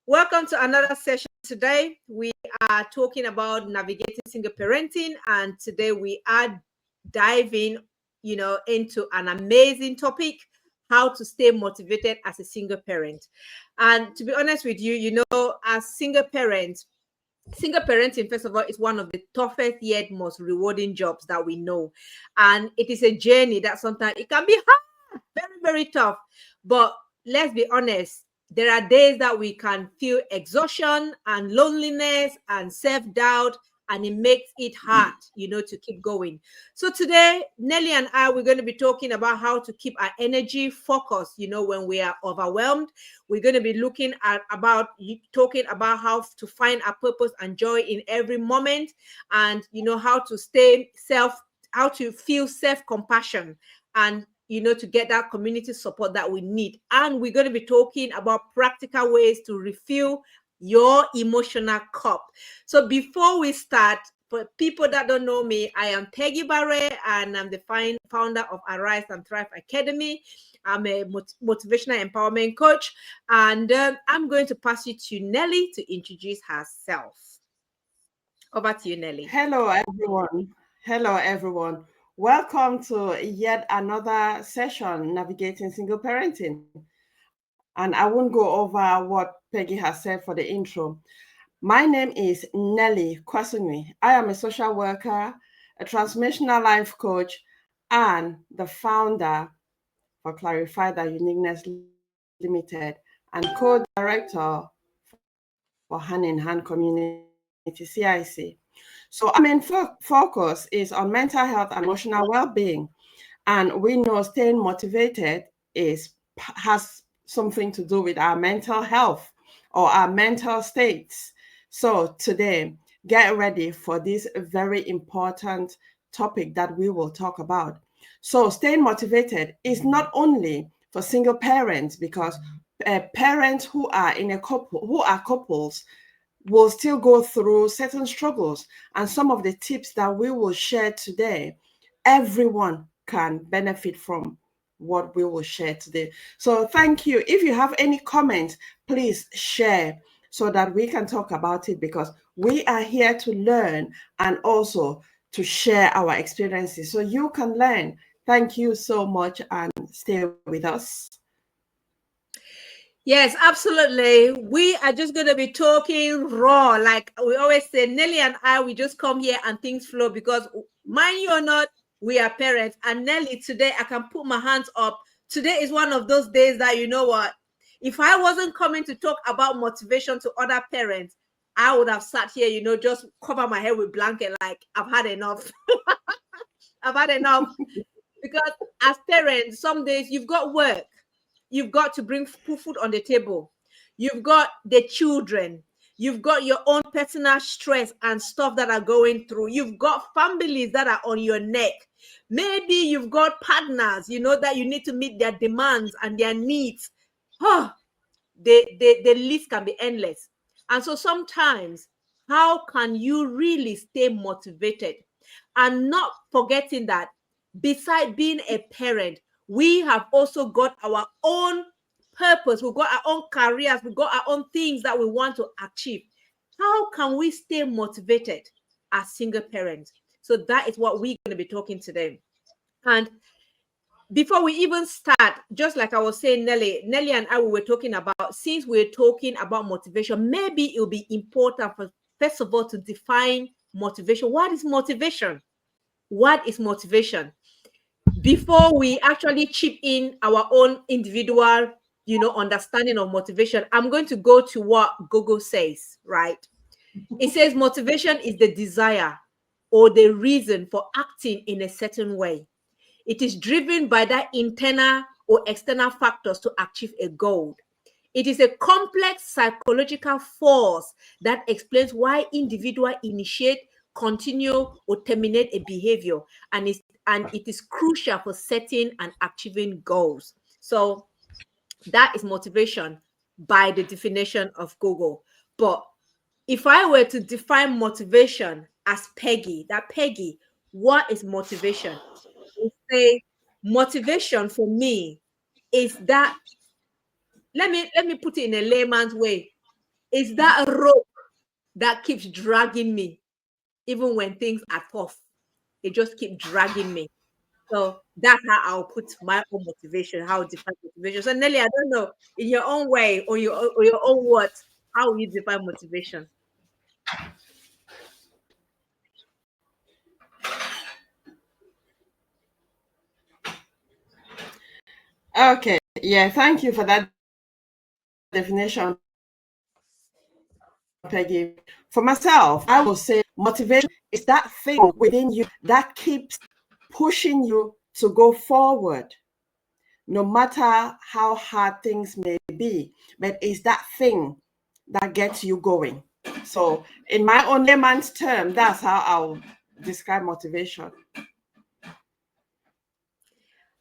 Welcome to another session. Today we are talking about navigating single parenting, and today we are diving, into an amazing topic: how to stay motivated as a single parent. And to be honest with you, as single parenting, first of all, is one of the toughest yet most rewarding jobs that we know, and it is a journey that sometimes it can be hard, very, very tough. But let's be honest, there are days that we can feel exhaustion and loneliness and self-doubt, and it makes it hard, to keep going. So today, Nelly and I, we're going to be talking about how to keep our energy focused, when we are overwhelmed. We're going to be looking at talking about how to find a purpose and joy in every moment, and how to feel self-compassion, and to get that community support that we need. And we're going to be talking about practical ways to refill your emotional cup. So before we start, for people that don't know me, I am Peggy Barre, and I'm the founder of Arise and Thrive Academy. I'm a motivational empowerment coach, and I'm going to pass you to Nelly to introduce herself. Over to you, Nelly. Hello, everyone. Hello, everyone. Welcome to yet another session, Navigating Single Parenting. And I won't go over what Peggy has said for the intro. My name is Nelly Kwasunwi. I am a social worker, a transformational life coach, and the founder for Clarify That Uniqueness Limited and co-director for Hand in Hand Community CIC. So our main focus is on mental health and emotional well-being. And we know staying motivated has something to do with our mental health or our mental states. So today, get ready for this very important topic that we will talk about. So staying motivated is not only for single parents, because parents who are couples will still go through certain struggles, and some of the tips that we will share today, everyone can benefit from what we will share today. So thank you. If you have any comments, please share so that we can talk about it, because we are here to learn and also to share our experiences so you can learn. Thank you so much, and stay with us. Yes, absolutely. We are just going to be talking raw. Like we always say, Nelly and I, we just come here and things flow, because mind you or not, we are parents. And Nelly, today I can put my hands up. Today is one of those days that, you know what, if I wasn't coming to talk about motivation to other parents, I would have sat here, just cover my head with blanket, like I've had enough. I've had enough. Because as parents, some days you've got work. You've got to put food on the table. You've got the children. You've got your own personal stress and stuff that are going through. You've got families that are on your neck. Maybe you've got partners, that you need to meet their demands and their needs. Oh, the list can be endless. And so sometimes, how can you really stay motivated? And not forgetting that beside being a parent, we have also got our own purpose. We've got our own careers. We've got our own things that we want to achieve. How can we stay motivated as single parents? So that is what we're going to be talking today. And before we even start, just like I was saying, Nelly and I, we were talking about, since we're talking about motivation, maybe it will be important for, first of all, to define motivation. What is motivation? What is motivation? Before we actually chip in our own individual, understanding of motivation, I'm going to go to what Google says, right? It says motivation is the desire or the reason for acting in a certain way. It is driven by that internal or external factors to achieve a goal. It is a complex psychological force that explains why individuals initiate, continue, or terminate a behavior, and it is crucial for setting and achieving goals. So that is motivation by the definition of Google. But if I were to define motivation as Peggy, what is motivation? I say motivation for me is that, let me put it in a layman's way. It's that rope that keeps dragging me, even when things are tough. It just keeps dragging me. So that's how I'll put my own motivation, how I define motivation. So Nelly, I don't know, in your own way or your own words, how will you define motivation? Okay, yeah, thank you for that definition, Peggy. For myself, I will say motivation is that thing within you that keeps pushing you to go forward, no matter how hard things may be. But it's that thing that gets you going. So, in my own layman's term, that's how I'll describe motivation.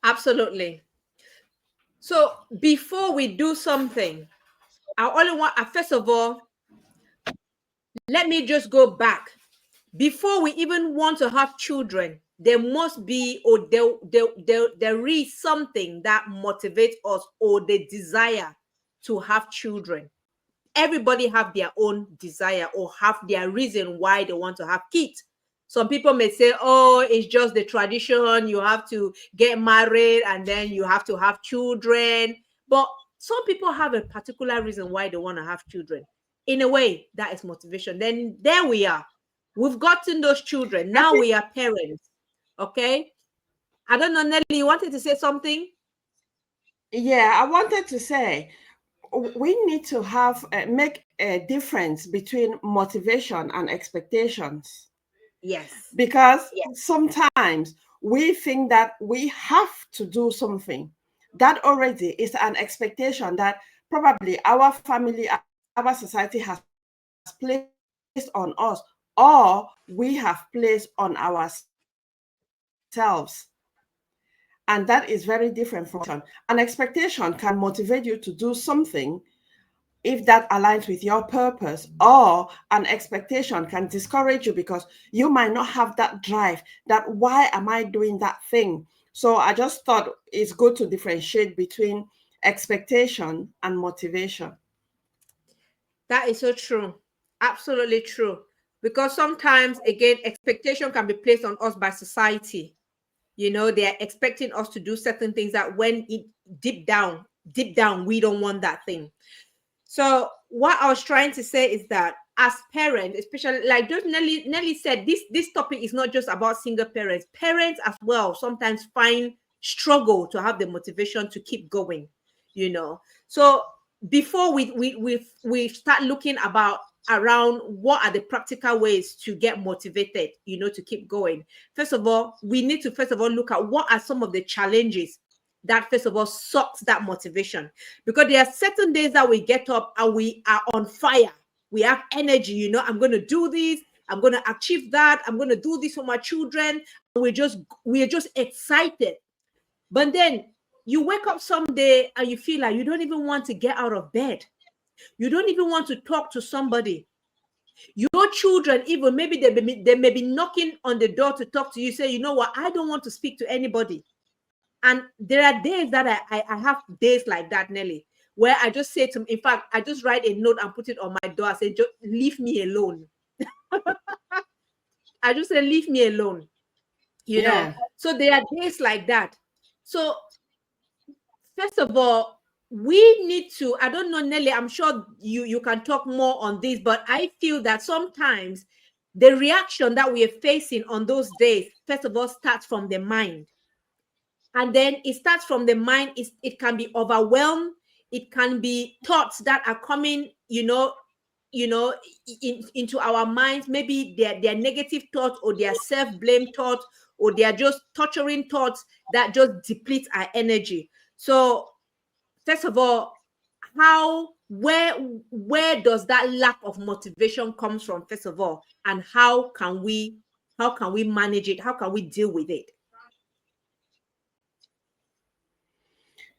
Absolutely. So before we do something, I only want, first of all, let me just go back. Before we even want to have children, there must be, or there is something that motivates us, or the desire to have children. Everybody have their own desire or have their reason why they want to have kids. Some people may say, oh, it's just the tradition, you have to get married and then you have to have children. But some people have a particular reason why they want to have children. In a way, that is motivation. Then there we are. We've gotten those children. I Now think, we are parents. Okay. I don't know, Nelly, you wanted to say something? yeah, I wanted to say we need to have make a difference between motivation and expectations, Yes. because sometimes we think that we have to do something. That already is an expectation that probably our family, our society has placed on us, or we have placed on ourselves. And that is very different from an expectation. Can motivate you to do something if that aligns with your purpose, or an expectation can discourage you because you might not have that drive, that why am I doing that thing. So I just thought it's good to differentiate between expectation and motivation. That is so true. Absolutely true. Because sometimes, again, expectation can be placed on us by society. You know, they are expecting us to do certain things that when it deep down, we don't want that thing. So what I was trying to say is that as parents, especially like just Nelly said, this topic is not just about single parents. Parents as well sometimes find struggle to have the motivation to keep going, you know. So before we start looking about around what are the practical ways to get motivated, you know, to keep going. First of all, we need to first of all look at what are some of the challenges that first of all sucks that motivation, because there are certain days that we get up and we are on fire, we have energy, you know, I'm going to do this, I'm going to achieve that, I'm going to do this for my children. We're just excited. But then you wake up someday and you feel like you don't even want to get out of bed, you don't even want to talk to somebody. Your children, even maybe they may be knocking on the door to talk to you, say, you know what, I don't want to speak to anybody. And there are days that I have days like that, Nelly, where I just say to, in fact, I just write a note and put it on my door. I say, just leave me alone. I just say, leave me alone, you know. Yeah. So there are days like that. So first of all, we need to, I don't know, Nelly, I'm sure you can talk more on this, but I feel that sometimes the reaction that we are facing on those days, first of all, starts from the mind. And then it starts from the mind. It can be overwhelmed, it can be thoughts that are coming, into our minds. Maybe they're negative thoughts, or they're self-blame thoughts, or they're just torturing thoughts that just deplete our energy. So first of all, how where does that lack of motivation comes from, first of all, and how can we manage it, how can we deal with it?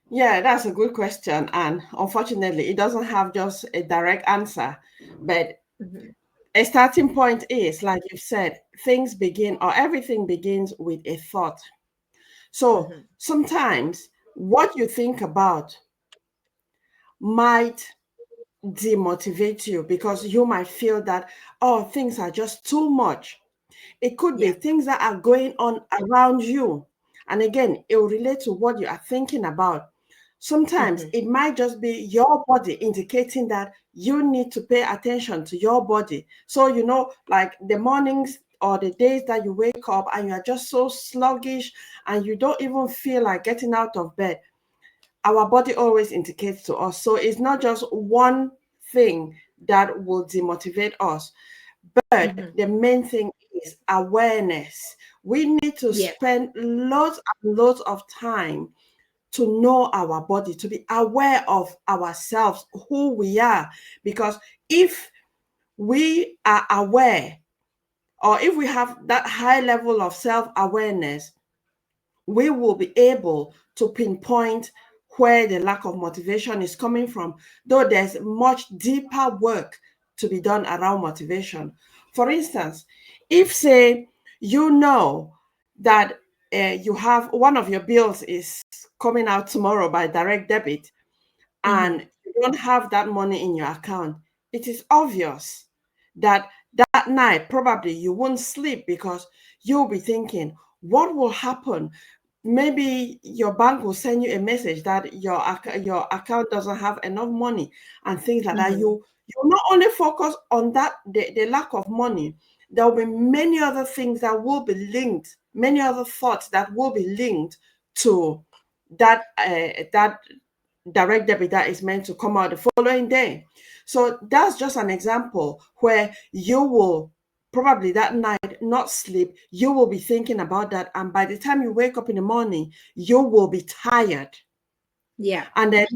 Yeah, that's a good question. And unfortunately, it doesn't have just a direct answer. But Mhm, a starting point is, like you said, things begin, or everything begins with a thought. So mhm. sometimes what you think about might demotivate you because you might feel that, oh, things are just too much. It could be things that are going on around you. And again, it will relate to what you are thinking about. Sometimes it might just be your body indicating that you need to pay attention to your body. So, like the mornings or the days that you wake up and you are just so sluggish and you don't even feel like getting out of bed, our body always indicates to us. So it's not just one thing that will demotivate us, but the main thing is awareness. We need to spend lots and lots of time to know our body, to be aware of ourselves, who we are. Because if we are aware, or if we have that high level of self-awareness, we will be able to pinpoint where the lack of motivation is coming from, though there's much deeper work to be done around motivation. For instance, if, say, you know that you have one of your bills is coming out tomorrow by direct debit, and you don't have that money in your account, it is obvious that that night probably you won't sleep because you'll be thinking, what will happen? Maybe your bank will send you a message that your account doesn't have enough money and things like that. You not only focus on that the lack of money, there will be many other things that will be linked, many other thoughts that will be linked to that that direct debit that is meant to come out the following day. So that's just an example where you will probably that night not sleep. You will be thinking about that, and by the time you wake up in the morning, you will be tired. And then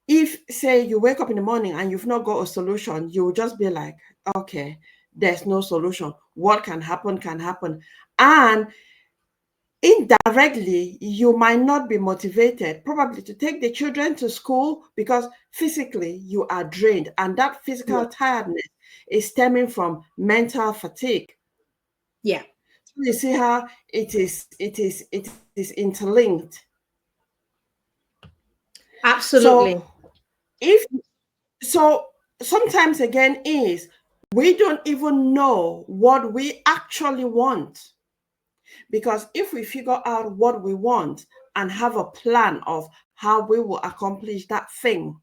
if, say, you wake up in the morning and you've not got a solution, you will just be like, okay, there's no solution. What can happen can happen. And indirectly, you might not be motivated probably to take the children to school because physically you are drained, and that physical tiredness is stemming from mental fatigue. So you see how it is interlinked. Absolutely. So sometimes again is we don't even know what we actually want. Because if we figure out what we want and have a plan of how we will accomplish that thing,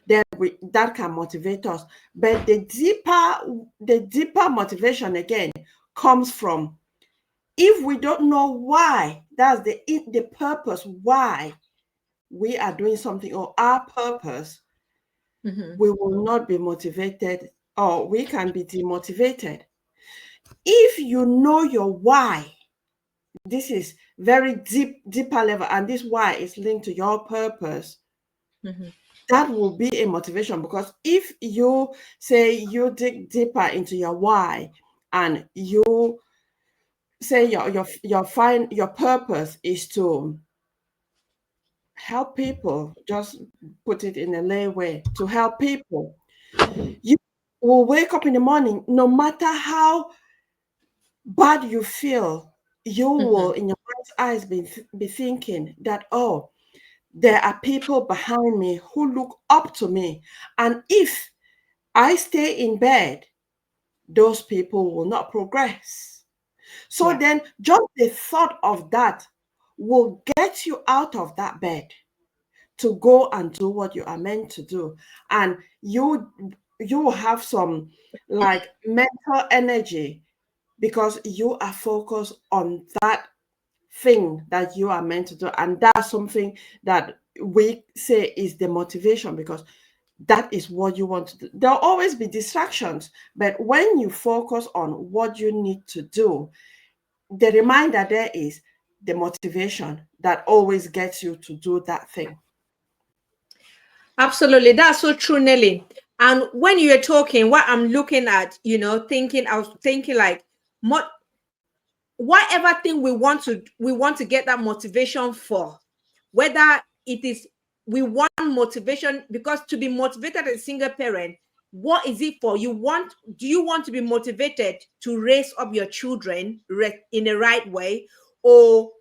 then that can motivate us. But the deeper motivation again comes from if we don't know why, that's the purpose why we are doing something, or our purpose, we will not be motivated, or we can be demotivated. If you know your why, this is very deeper level, and this why is linked to your purpose. That will be a motivation, because if you say you dig deeper into your why and you say your purpose is to help people, just put it in a lay way, to help people, you will wake up in the morning, no matter how bad you feel, you will in your mind's eyes be thinking that, oh, there are people behind me who look up to me, and if I stay in bed, those people will not progress. So then just the thought of that will get you out of that bed to go and do what you are meant to do. And you will have some like mental energy because you are focused on that thing that you are meant to do. And that's something that we say is the motivation, because that is what you want to do. There'll always be distractions, but when you focus on what you need to do, the reminder there is the motivation that always gets you to do that thing. Absolutely. That's so true, Nelly. And when you're talking, what I'm looking at, I was thinking like, what, whatever thing we want to get that motivation for, whether it is we want motivation, because to be motivated as a single parent, what is it for? Do you want to be motivated to raise up your children in the right way, or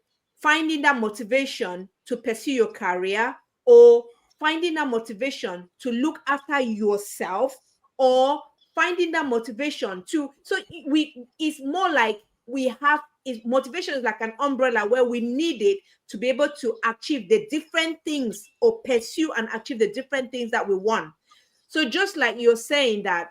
finding that motivation to pursue your career, or finding that motivation to look after yourself, or finding that motivation to, so it's more like we have is motivation is like an umbrella where we need it to be able to achieve the different things or pursue and achieve the different things that we want. So just like you're saying that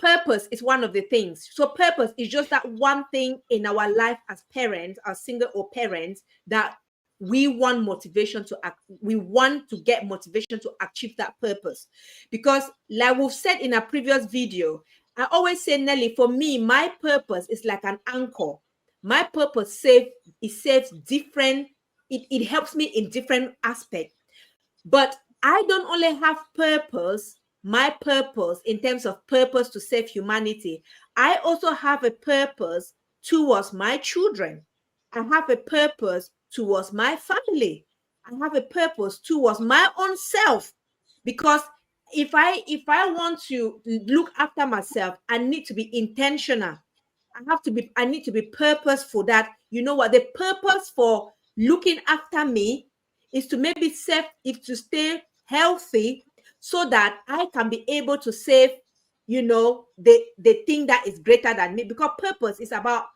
purpose is one of the things. So purpose is just that one thing in our life as parents, as single or parents, that we want motivation to act, we want to get motivation to achieve that purpose. Because like we've said in a previous video, I always say, Nelly, for me, my purpose is like an anchor. My purpose saves different, it helps me in different aspects. But I don't only have purpose, my purpose in terms of purpose to save humanity. I also have a purpose towards my children. I have a purpose towards my family. I have a purpose towards my own self. Because if I want to look after myself, I need to be intentional. I need to be purposeful. That, you know what, the purpose for looking after me is to maybe is to stay healthy, so that I can be able to save, the thing that is greater than me. Because purpose is about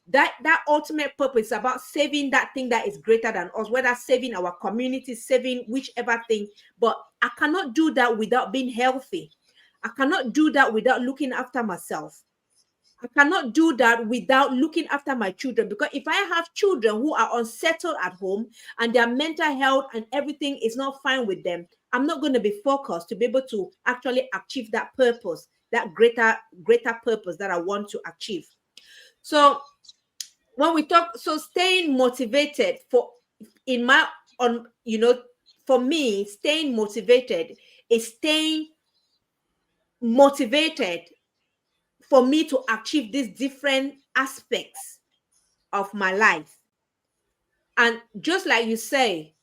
that ultimate purpose is about saving that thing that is greater than us, whether saving our community, saving whichever thing. But I cannot do that without being healthy. I cannot do that without looking after myself. I cannot do that without looking after my children. Because if I have children who are unsettled at home and their mental health and everything is not fine with them, I'm not going to be focused to be able to actually achieve that purpose, that greater purpose that I want to achieve. So when we talk, so staying motivated for for me, staying motivated is staying motivated for me to achieve these different aspects of my life. And just like you say,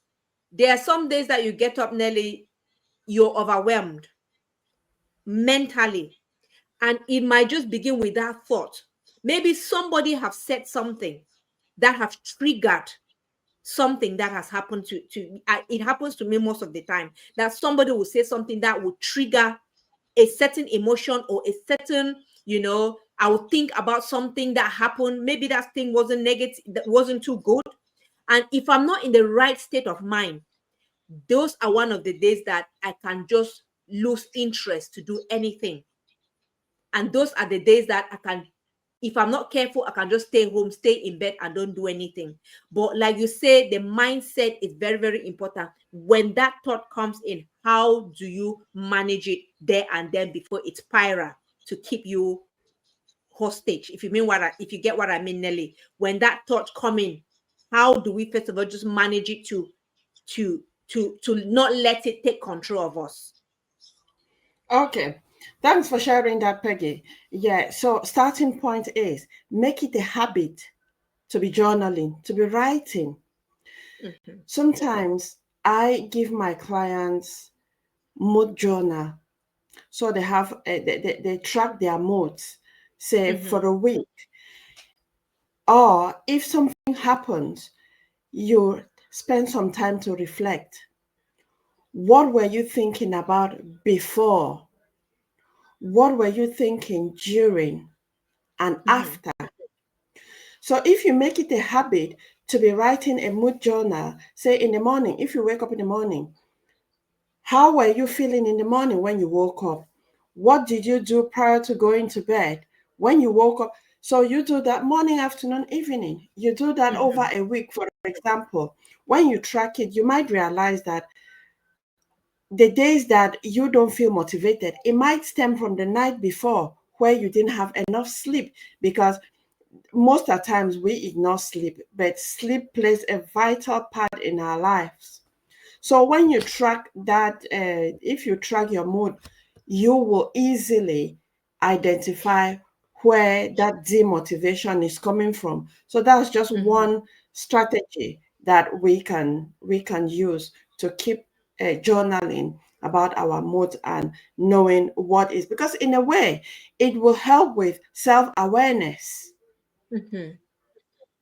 there are some days that you get up, Nelly, you're overwhelmed mentally. And it might just begin with that thought. Maybe somebody have said something that have triggered something that has happened to it happens to me most of the time, that somebody will say something that will trigger a certain emotion or a certain, I would think about something that happened. Maybe that thing wasn't negative, that wasn't too good. And if I'm not in the right state of mind, those are one of the days that I can just lose interest to do anything. And those are the days that I can, if I'm not careful, I can just stay home, stay in bed and don't do anything. But like you say, the mindset is very, very important. When that thought comes in, how do you manage it there and then before it spirals to keep you hostage? If you get what I mean, Nelly, when that thought come in, how do we first of all just manage it to not let it take control of us? Okay, thanks for sharing that, Peggy. Yeah, so starting point is make it a habit to be journaling, to be writing. Mm-hmm. Sometimes I give my clients mood journal, so they have they track their moods, say Mm-hmm. for a week. Or if something happens, you spend some time to reflect. What were you thinking about before? What were you thinking during and Mm-hmm. after? So if you make it a habit to be writing a mood journal, say in the morning, if you wake up in the morning, how were you feeling in the morning when you woke up? What did you do prior to going to bed? When you woke up, so you do that morning, afternoon, evening. You do that Mm-hmm. over a week, for example. When you track it, you might realize that the days that you don't feel motivated, it might stem from the night before where you didn't have enough sleep, because most of the times we ignore sleep, but sleep plays a vital part in our lives. So when you track that, if you track your mood, you will easily identify where that demotivation is coming from. So that's just Mm-hmm. one strategy that we can use to keep journaling about our mood and knowing what is, because in a way it will help with self-awareness, Mm-hmm.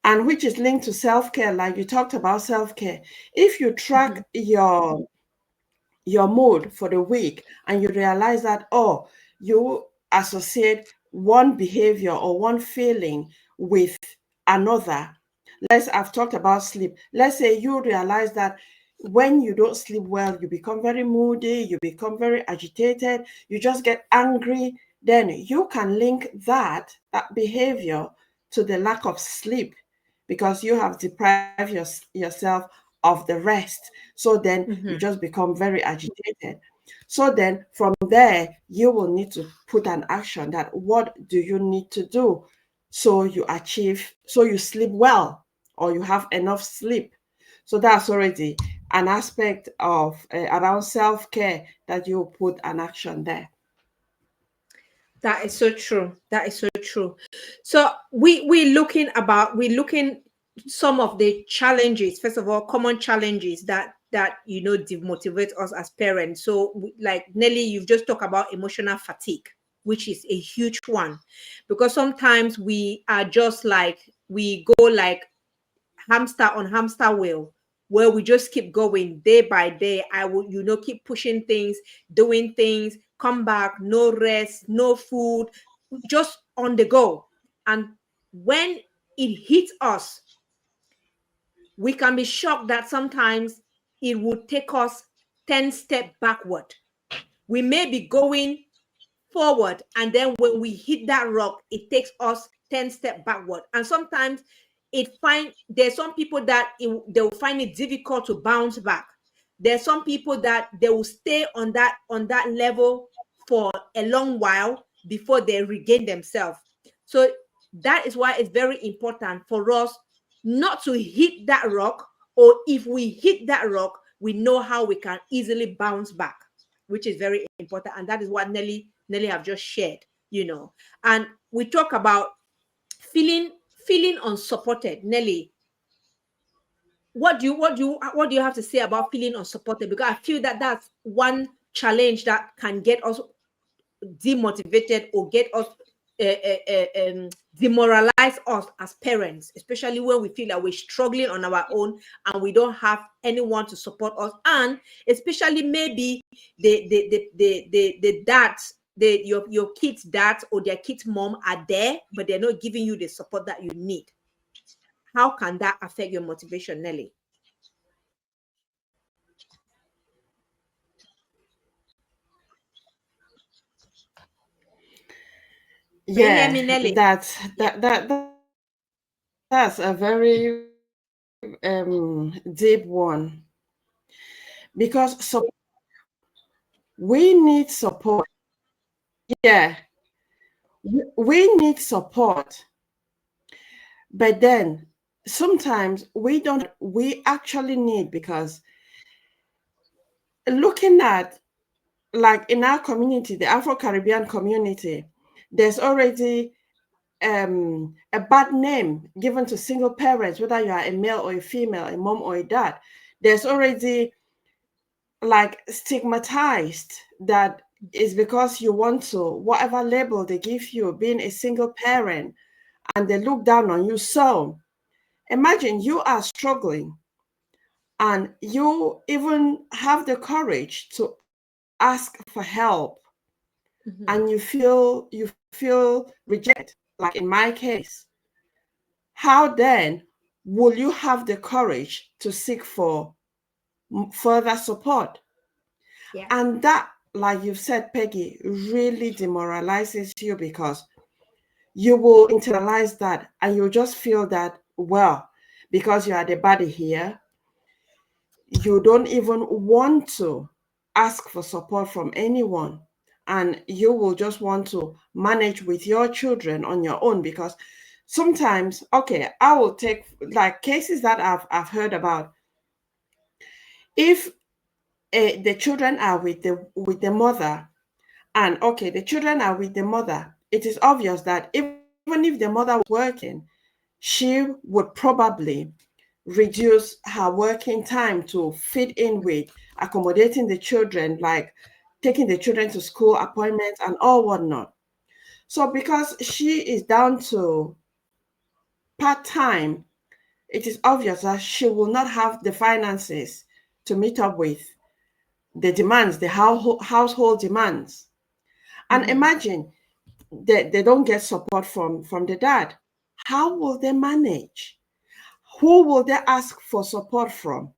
and which is linked to self-care, like you talked about self-care. If you track your your mood for the week, and you realize that, oh, you associate one behavior or one feeling with another. I've talked about sleep. Let's say you realize that when you don't sleep well, you become very moody, you become very agitated, you just get angry. Then you can link that behavior to the lack of sleep, because you have deprived yourself of the rest. So then you Mm-hmm. just become very agitated. So then from there, you will need to put an action that what do you need to do so you sleep well, or you have enough sleep. So that's already an aspect of around self-care that you put an action there. That is so true. That is so true. So we're looking some of the challenges. First of all, common challenges that demotivate us as parents. So like Nelly, you've just talked about emotional fatigue, which is a huge one, because sometimes we are just like we go like hamster on hamster wheel, where we just keep going day by day. I will, keep pushing things, doing things, come back, no rest, no food, just on the go. And when it hits us, we can be shocked that sometimes it would take us 10 steps backward. We may be going forward, and then when we hit that rock, it takes us 10 steps backward. And sometimes there's some people that they will find it difficult to bounce back. There's some people that they will stay on that level for a long while before they regain themselves. So that is why it's very important for us not to hit that rock, or if we hit that rock, we know how we can easily bounce back, which is very important. And that is what Nelly have just shared. And we talk about feeling feeling unsupported. Nelly, what do you have to say about feeling unsupported? Because I feel that that's one challenge that can get us demotivated, or get us demoralize us as parents, especially when we feel that we're struggling on our own and we don't have anyone to support us. And especially maybe the dads, your kids' dads or their kids' mom are there, but they're not giving you the support that you need. How can that affect your motivation, Nelly? Can you hear Yeah, me, Nelly? that's a very deep one, because we need support. Yeah, we need support, but then sometimes we don't. We actually need, because looking at, like, in our community, the Afro Caribbean community, there's already a bad name given to single parents, whether you are a male or a female, a mom or a dad. There's already like stigmatized that is because you want to, whatever label they give you, being a single parent, and they look down on you. So imagine you are struggling, and you even have the courage to ask for help, and Mhm. you feel rejected, like in my case. How then will you have the courage to seek for further support? Yeah. And that, like you've said, Peggy, really demoralizes you, because you will internalize that, and you'll just feel that, well, because you are the body here, you don't even want to ask for support from anyone. And you will just want to manage with your children on your own, because sometimes, okay, I will take like cases that I've heard about. If the children are with the mother, and okay, the children are with the mother, it is obvious that even if the mother was working, she would probably reduce her working time to fit in with accommodating the children, like taking the children to school appointments and all whatnot. So because she is down to part-time, it is obvious that she will not have the finances to meet up with the demands, the household demands. And imagine they don't get support from the dad. How will they manage? Who will they ask for support from?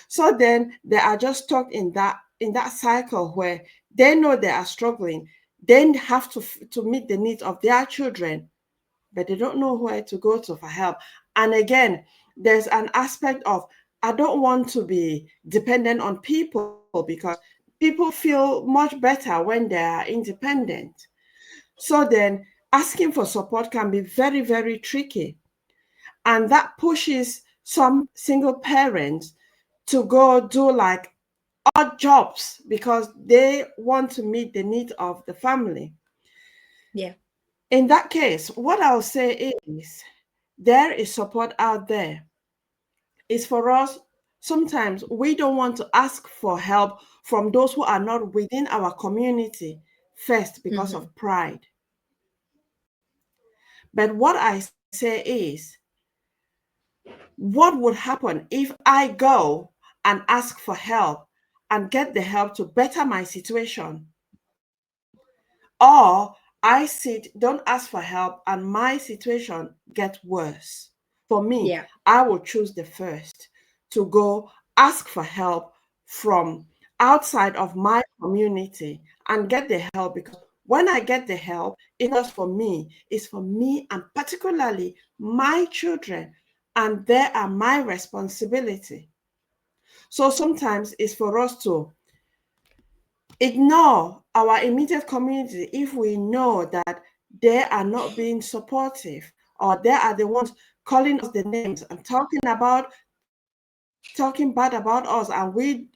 So then they are just stuck in that cycle where they know they are struggling. They have to meet the needs of their children, but they don't know where to go to for help. And again, there's an aspect of, I don't want to be dependent on people because people feel much better when they are independent. So then asking for support can be very, very tricky. And that pushes some single parents to go do like odd jobs because they want to meet the needs of the family. Yeah. In that case, what I'll say is there is support out there. It's for us. Sometimes we don't want to ask for help from those who are not within our community first because of pride. But what I say is, what would happen if I go and ask for help and get the help to better my situation? Or I sit, don't ask for help, and my situation gets worse. For me, Yeah. I will choose the first, to go ask for help from outside of my community and get the help, because when I get the help, it's not it's for me and particularly my children, and they are my responsibility. So sometimes it's for us to ignore our immediate community if we know that they are not being supportive, or they are the ones calling us the names and talking bad about us, and we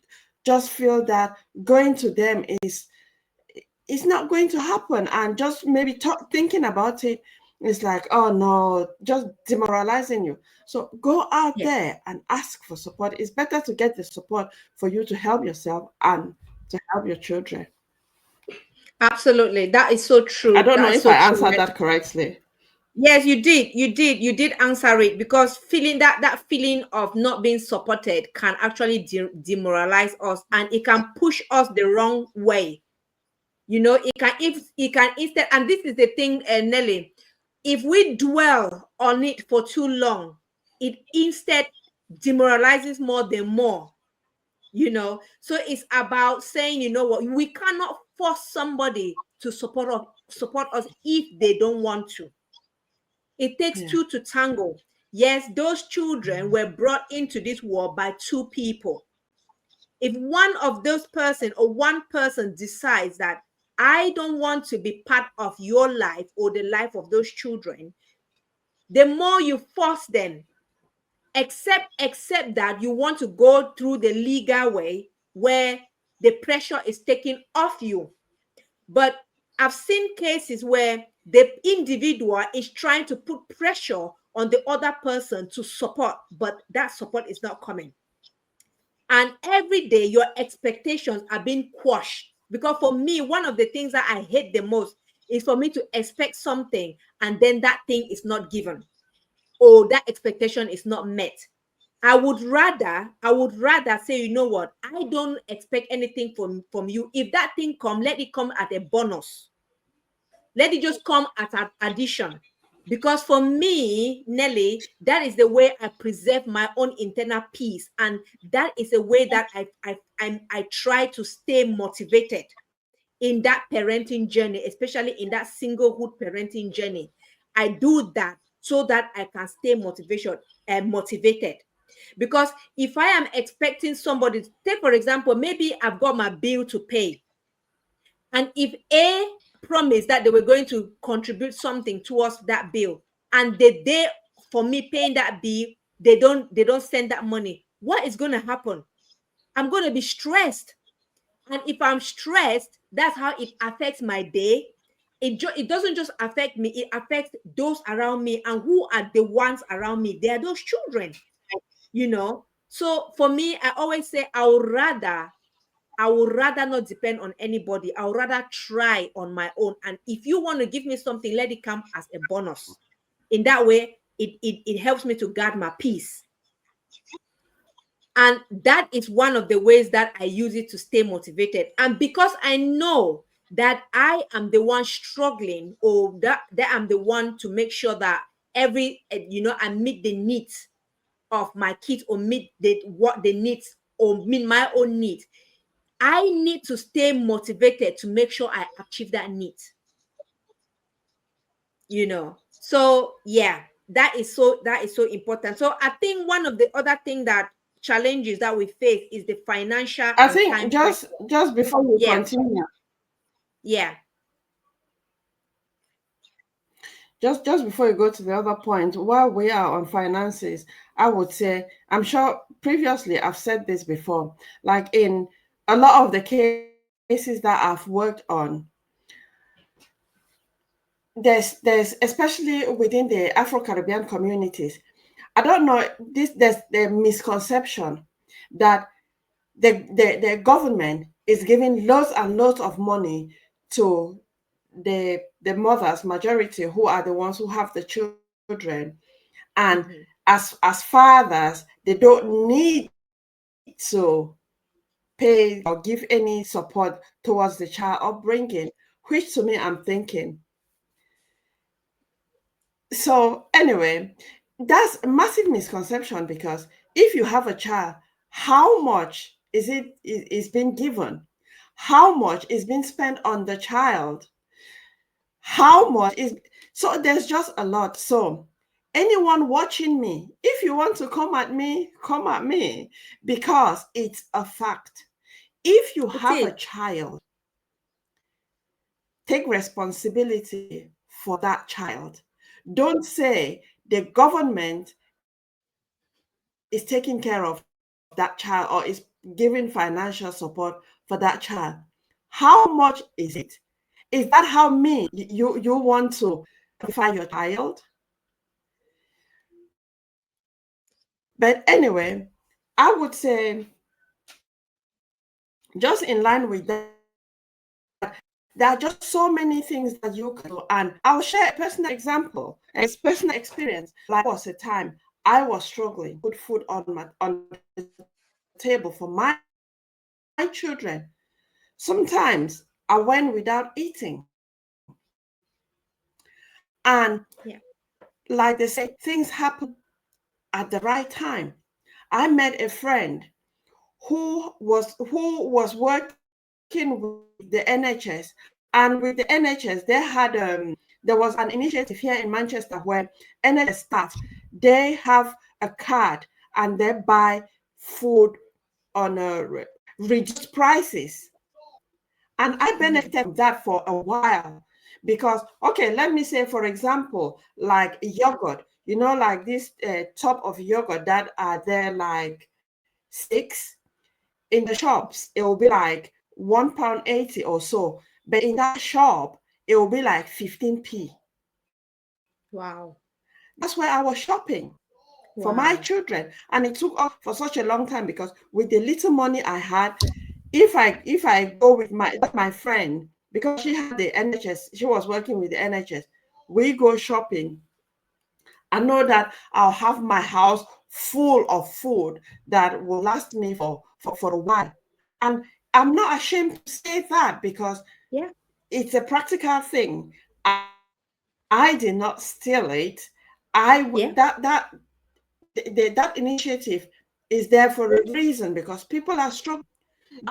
just feel that going to them is not going to happen, and just maybe thinking about it is like, oh no, just demoralizing you. So go out Yeah. there and ask for support. It's better to get the support for you to help yourself and to help your children. Absolutely. That is so I true. don't know That's if so I true. answered that correctly. Yes, you did. You did answer it, because feeling that feeling of not being supported can actually demoralize us, and it can push us the wrong way. It can instead, and this is the thing, Nelly, if we dwell on it for too long, it instead demoralizes more than more. So it's about saying, you know what, we cannot force somebody to support us if they don't want to. It takes Yeah. two to tango. Yes, those children were brought into this world by two people. If one of those person or one person decides that I don't want to be part of your life or the life of those children, the more you force them, except that you want to go through the legal way where the pressure is taken off you. But I've seen cases where the individual is trying to put pressure on the other person to support, but that support is not coming. And every day, your expectations are being quashed. Because for me, one of the things that I hate the most is for me to expect something and then that thing is not given, or that expectation is not met. I would rather say, you know what, I don't expect anything from you. If that thing come, let it come at a bonus. Let it just come at an addition. Because for me, Nelly, that is the way I preserve my own internal peace. And that is a way that I try to stay motivated in that parenting journey, especially in that singlehood parenting journey. I do that so that I can stay motivated. Because if I am expecting somebody, take for example, maybe I've got my bill to pay, and if A promised that they were going to contribute something towards that bill, and the day for me paying that bill, they don't send that money, what is going to happen? I'm going to be stressed. And if I'm stressed, that's how it affects my day. It doesn't just affect me, it affects those around me. And who are the ones around me? They are those children. So for me, I always say I would rather not depend on anybody. I would rather try on my own. And if you want to give me something, let it come as a bonus. In that way, it helps me to guard my peace. And that is one of the ways that I use it to stay motivated. And because I know that I am the one struggling, or that I'm the one to make sure that I meet the needs of my kids, or meet the needs, or meet my own needs, I need to stay motivated to make sure I achieve that need. So yeah, that is so important. So I think one of the other thing that challenges that we face is the financial I and think time pressure. just before you Yeah, continue, yeah. just before you go to the other point, while we are on finances, I would say, I'm sure previously I've said this before, like in a lot of the cases that I've worked on, there's especially within the Afro-Caribbean communities, I don't know, there's the misconception that the government is giving loads and loads of money to the mothers, majority, who are the ones who have the children, and Mm-hmm. as fathers, they don't need to pay or give any support towards the child upbringing, which to me, I'm thinking, so anyway, that's a massive misconception, because if you have a child, how much is being given? How much is being spent on the child? How much is, so there's just a lot. So anyone watching me, if you want to come at me, come at me, because it's a fact. If you It have is. a child, take responsibility for that child. Don't say the government is taking care of that child, or is giving financial support for that child. How much is it? Is that how you want to quantify your child? But anyway, I would say, just in line with that, there are just so many things that you can do. And I'll share a personal example, a personal experience. Like, there was a time I was struggling to put food on the table for my children. Sometimes I went without eating. And like they Yeah. say, things happen at the right time. I met a friend who was working with the NHS, and with the NHS there was an initiative here in Manchester where NHS staff, they have a card and they buy food on reduced prices. And I benefited Mm-hmm. from that for a while, because, okay, let me say, for example, like yogurt, like this top of yogurt that are there, like 6 in the shops, it will be like £1.80 or so, but in that shop it will be like 15p. Wow. That's where I was shopping for my Wow. children, and it took off for such a long time, because with the little money I had, if I go with my friend, because she had the NHS, she was working with the NHS, we go shopping, I know that I'll have my house full of food that will last me for a while. And I'm not ashamed to say that, because Yeah. it's a practical thing. I did not steal it. Yeah. That initiative is there for a reason, because people are struggling.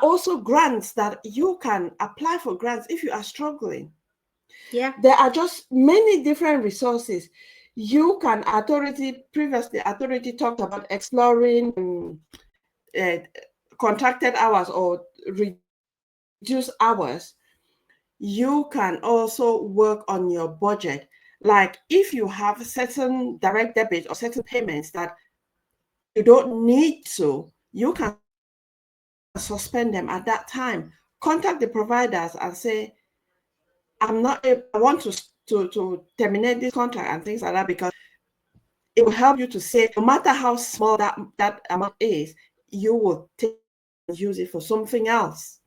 Also, grants that you can apply for, grants if you are struggling. Yeah. There are just many different resources. You can, authority talked about exploring uh, contracted hours or reduced hours. You can also work on your budget. Like, if you have certain direct debit or certain payments that you don't need to, you can suspend them at that time. Contact the providers and say, I want to terminate this contract and things like that, because it will help you to save. No matter how small that amount is, you will take it and use it for something else.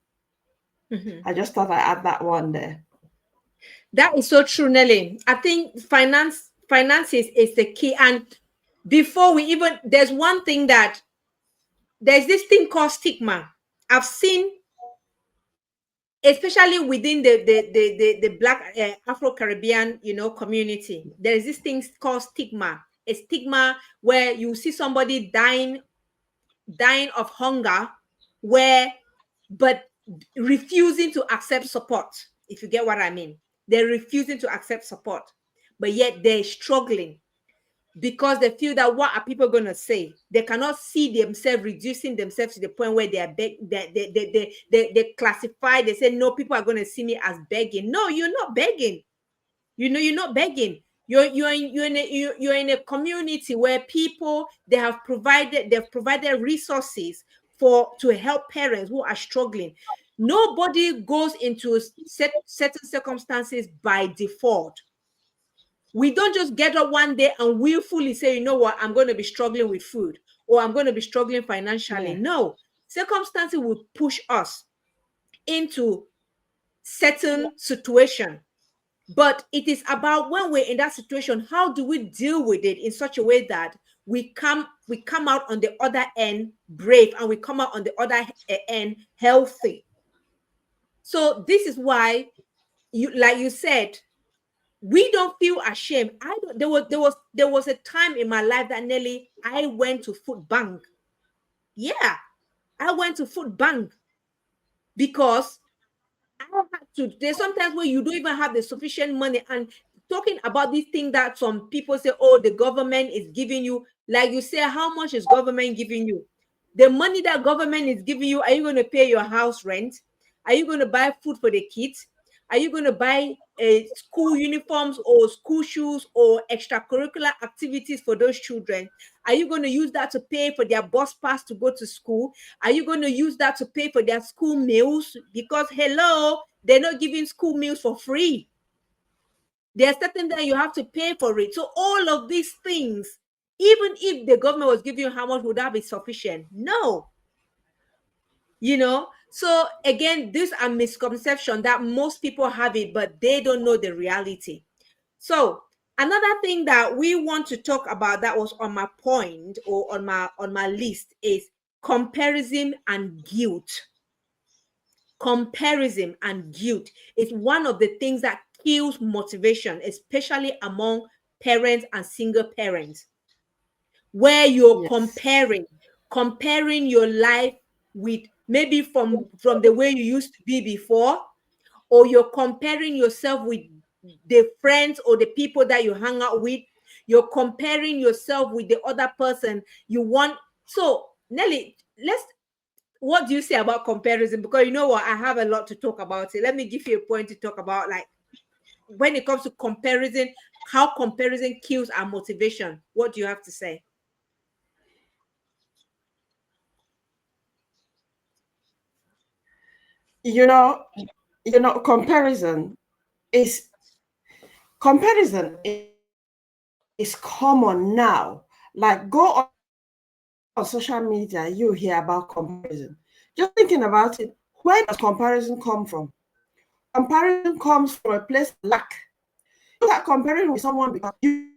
I Mm-hmm. just thought I'd add that one there. That is so true, Nelly. I think finances is the key. And before we even, there's one thing that there's this thing called stigma. I've seen, especially within the Black Afro-Caribbean, community, there is this thing called stigma. A stigma where you see somebody dying of hunger, but refusing to accept support, if you get what I mean. They're refusing to accept support, but yet they're struggling because they feel that what are people going to say? They cannot see themselves reducing themselves to the point where they are they classify, they say, no, people are going to see me as begging. No, you're not begging. You're not begging. You're in a community where people, they've provided resources to help parents who are struggling. Nobody goes into certain circumstances by default. We don't just get up one day and willfully say, you know what, I'm going to be struggling with food, or I'm going to be struggling financially. Yeah. No, circumstances will push us into certain situation. But it is about, when we're in that situation, how do we deal with it in such a way that we come out on the other end brave, and we come out on the other end healthy. So this is why, like you said, we don't feel ashamed. I don't. There was a time in my life that nearly I went to food bank. Yeah, I went to food bank because I had to. There's sometimes where you don't even have the sufficient money. And talking about this thing that some people say, oh, the government is giving you. Like you say, how much is government giving you? The money that government is giving you, are you going to pay your house rent? Are you going to buy food for the kids? Are you going to buy school uniforms or school shoes or extracurricular activities for those children? Are you going to use that to pay for their bus pass to go to school? Are you going to use that to pay for their school meals? Because, hello, they're not giving school meals for free. There's certain that you have to pay for it. So all of these things, even if the government was giving you how much, would that be sufficient? No. So again, these are misconceptions that most people have it, but they don't know the reality. So another thing that we want to talk about that was on my point, or on my list, is comparison and guilt. Comparison and guilt is one of the things that kills motivation, especially among parents and single parents, where you're Yes. comparing your life with, maybe from the way you used to be before, or you're comparing yourself with the friends or the people that you hang out with. You're comparing yourself with the other person you want. So Nelly, what do you say about comparison? Because you know what, I have a lot to talk about it. Let me give you a point to talk about, like, when it comes to comparison, how comparison kills our motivation. What do you have to say? You know, comparison is common now. Like, go on social media, you hear about comparison. Just thinking about it, where does comparison come from? Comparison comes from a place of lack. You are comparing with someone because you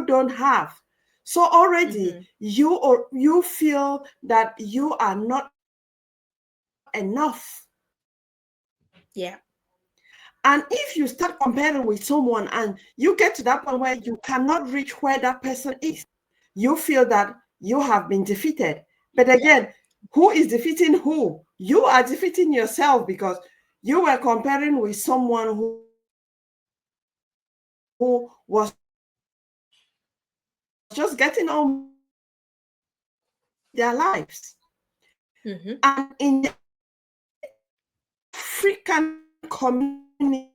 don't have. So already you feel that you are not enough. Yeah. And if you start comparing with someone and you get to that point where you cannot reach where that person is, you feel that you have been defeated. But again, who is defeating who? You are defeating yourself, because you were comparing with someone who was just getting on their lives. And in the African community,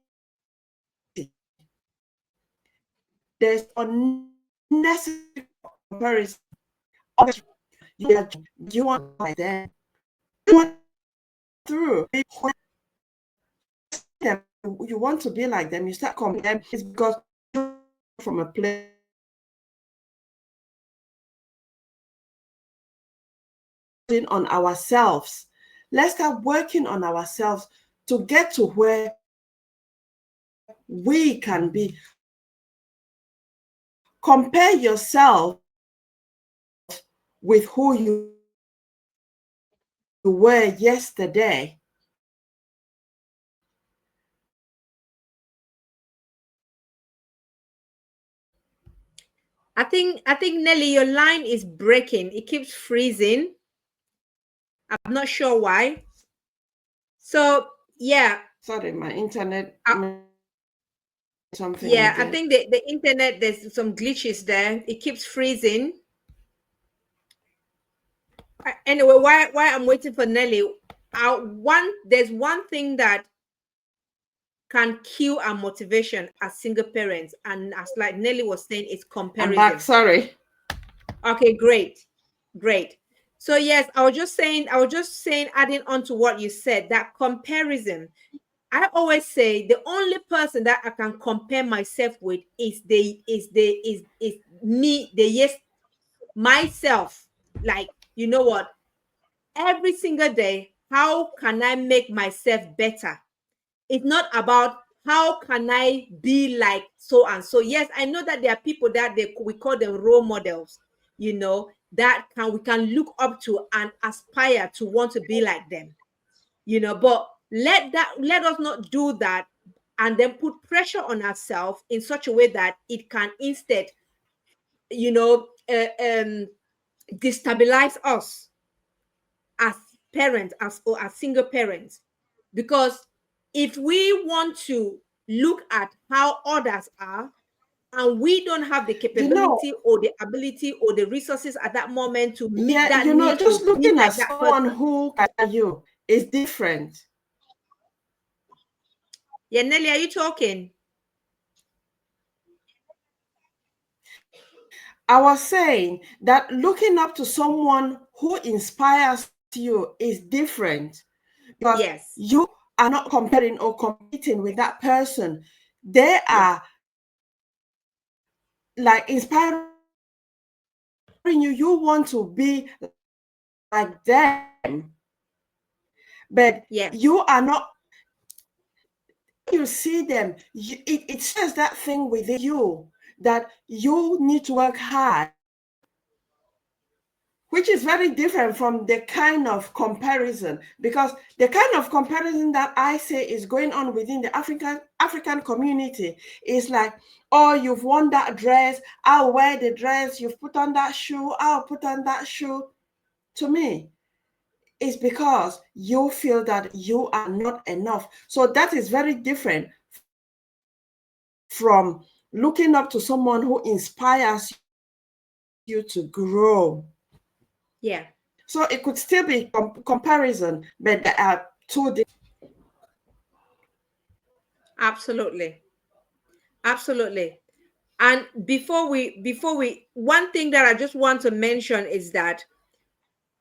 there's unnecessary comparison. You want like them. You want through. You want to be like them. You start comparing them. It's because from a place on ourselves. Let's start working on ourselves to get to where we can be. Compare yourself with who you were yesterday. I think Nelly, your line is breaking. It keeps freezing. I'm not sure why. So yeah. Sorry, my internet something Yeah, I again. think the internet, there's some glitches there. It keeps freezing. Anyway, why I'm waiting for Nelly, there's one thing that can kill our motivation as single parents, and as like Nelly was saying, it's I'm back. comparison. Sorry. Okay, great. So yes, I was just saying, adding on to what you said, that comparison. I always say the only person that I can compare myself with is me, myself. Like, you know what? Every single day, how can I make myself better? It's not about how can I be like so and so. Yes, I know that there are people that we call them role models, that we can look up to and aspire to want to be like them, but let us not do that and then put pressure on ourselves in such a way that it can instead, you know, uh, um, destabilize us as parents, or as single parents. Because if we want to look at how others are, and we don't have the You know, capability or the ability or the resources at that moment to meet yeah, that need just to be looking at like that someone person. who can you is different. Yeah, Nelly, are you talking? I was saying that looking up to someone who inspires you is different because Yes, you are not comparing or competing with that person. They yes, are like inspiring you. You want to be like them, but you yes, are not. You see them, it says that thing within you that you need to work hard, which is very different from the kind of comparison, because the kind of comparison that I say is going on within the African community is like, oh, you've worn that dress, I'll wear the dress, you've put on that shoe, I'll put on that shoe. To me, it's because you feel that you are not enough. So that is very different from looking up to someone who inspires you to grow. yeah, So it could still be comparison, but there are two different. absolutely, absolutely. And one thing that I just want to mention is that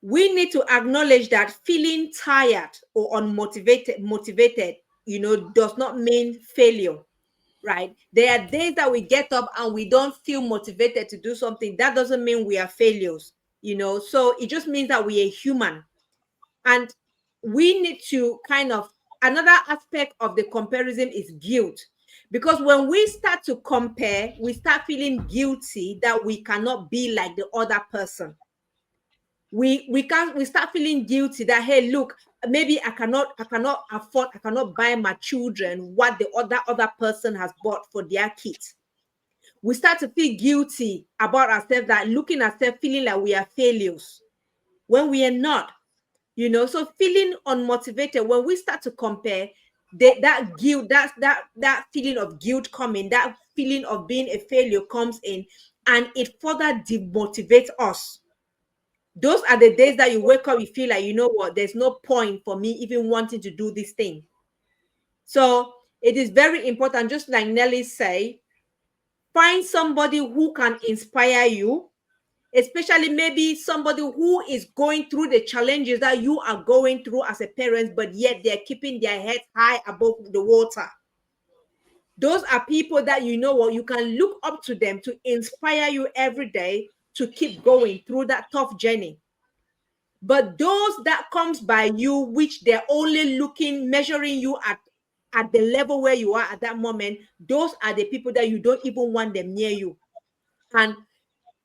we need to acknowledge that feeling tired or motivated, does not mean failure, right? There are days that we get up and we don't feel motivated to do something. That doesn't mean we are failures, so it just means that we are human. And we need to kind of, another aspect of the comparison is guilt. Because when we start to compare, we start feeling guilty that we cannot be like the other person. We start feeling guilty that, hey, look, maybe I cannot afford, I cannot buy my children what the other person has bought for their kids. We start to feel guilty about ourselves, that looking at ourselves, feeling like we are failures when we are not. So feeling unmotivated, when we start to compare, that guilt, that feeling of guilt coming, that feeling of being a failure comes in, and it further demotivates us. Those are the days that you wake up, you feel like, you know what, there's no point for me even wanting to do this thing. So it is very important, just like Nelly say, find somebody who can inspire you, especially maybe somebody who is going through the challenges that you are going through as a parent, but yet they're keeping their head high above the water. Those are people that, you know what, you can look up to them to inspire you every day to keep going through that tough journey. But those that comes by you, which they're only measuring you at the level where you are at that moment, those are the people that you don't even want them near you. And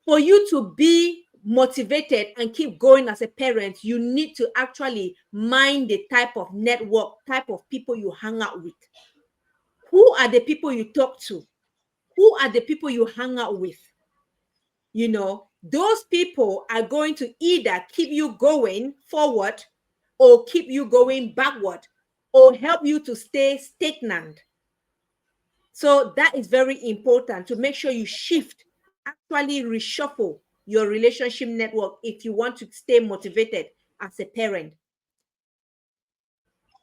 for you to be motivated and keep going as a parent, you need to actually mind the type of network, type of people you hang out with. Who are the people you talk to? Who are the people you hang out with? You know, those people are going to either keep you going forward or keep you going backward or help you to stay stagnant. So that is very important to make sure you shift, actually reshuffle your relationship network if you want to stay motivated as a parent.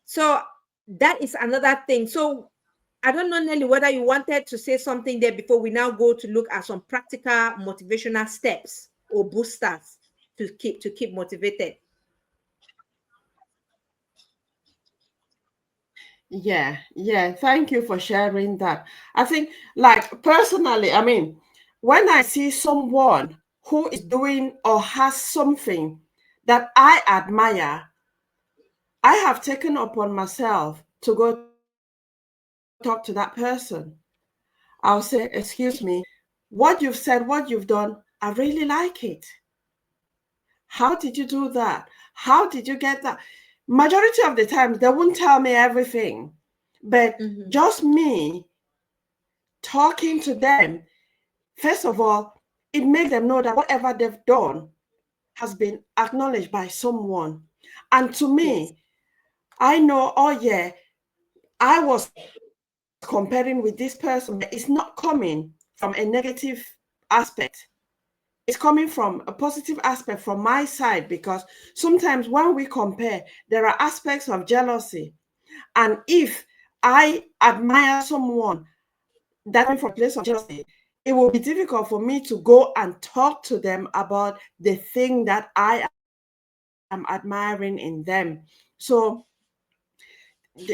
So that is another thing. So I don't know, Nelly, whether you wanted to say something there before we now go to look at some practical motivational steps or boosters to keep motivated. Yeah. Thank you for sharing that. I think, like, personally, I mean, when I see someone who is doing or has something that I admire, I have taken upon myself to go talk to that person. I'll say, excuse me, what you've said, what you've done, I really like it. How did you do that? How did you get that? Majority of the times, they won't tell me everything, but Mm-hmm. just me talking to them, first of all, it makes them know that whatever they've done has been acknowledged by someone. And to Yes. me, I know, oh yeah, I was comparing with this person, but it's not coming from a negative aspect. It's coming from a positive aspect from my side, because sometimes when we compare, there are aspects of jealousy. And if I admire someone that coming from a place of jealousy, it will be difficult for me to go and talk to them about the thing that I am admiring in them. So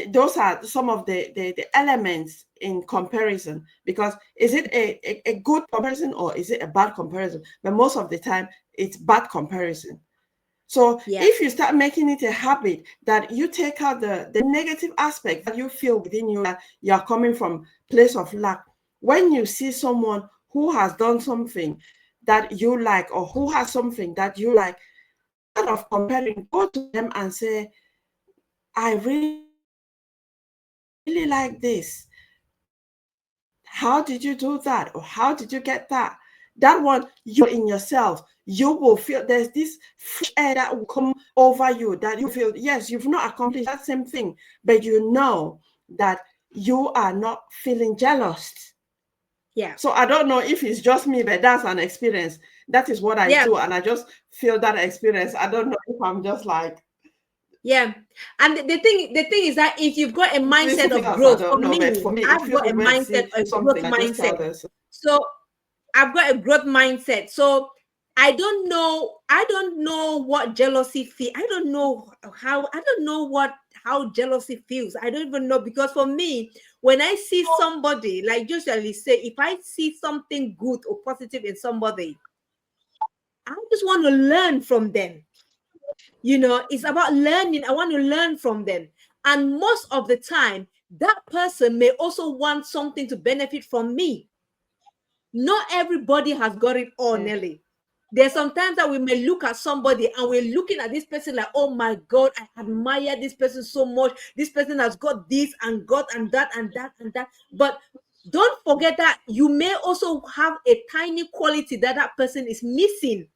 those are some of the elements in comparison, because is it a good comparison or is it a bad comparison? But most of the time it's bad comparison. So Yeah. if you start making it a habit that you take out the negative aspect that you feel within you, that you're coming from place of lack, when you see someone who has done something that you like, or who has something that you like, instead of comparing, go to them and say, I really like this. How did you do that? Or how did you get that? That one, you feel in yourself. You will feel there's this fresh air that will come over you, that you will feel, yes, you've not accomplished that same thing, but you know that you are not feeling jealous. Yeah. So I don't know if it's just me, but that's an experience. That is what I Yeah. do. And I just feel that experience. I don't know if I'm just like, Yeah. And the thing is that if you've got a mindset specific of else, I growth, for don't know. But me, for me, it I've feels got a good when I mindset, see a growth something, I just mindset. tell them. So I've got a growth mindset. So I don't know what jealousy feel. I don't know how jealousy feels. I don't even know, because for me, when I see somebody, like usually say, if I see something good or positive in somebody, I just want to learn from them. It's about learning. I want to learn from them. And most of the time, that person may also want something to benefit from me. Not everybody has got it all, Yeah. Nelly. There's sometimes that we may look at somebody and we're looking at this person like, oh my God, I admire this person so much. This person has got this and got and that and that and that. But don't forget that you may also have a tiny quality that that person is missing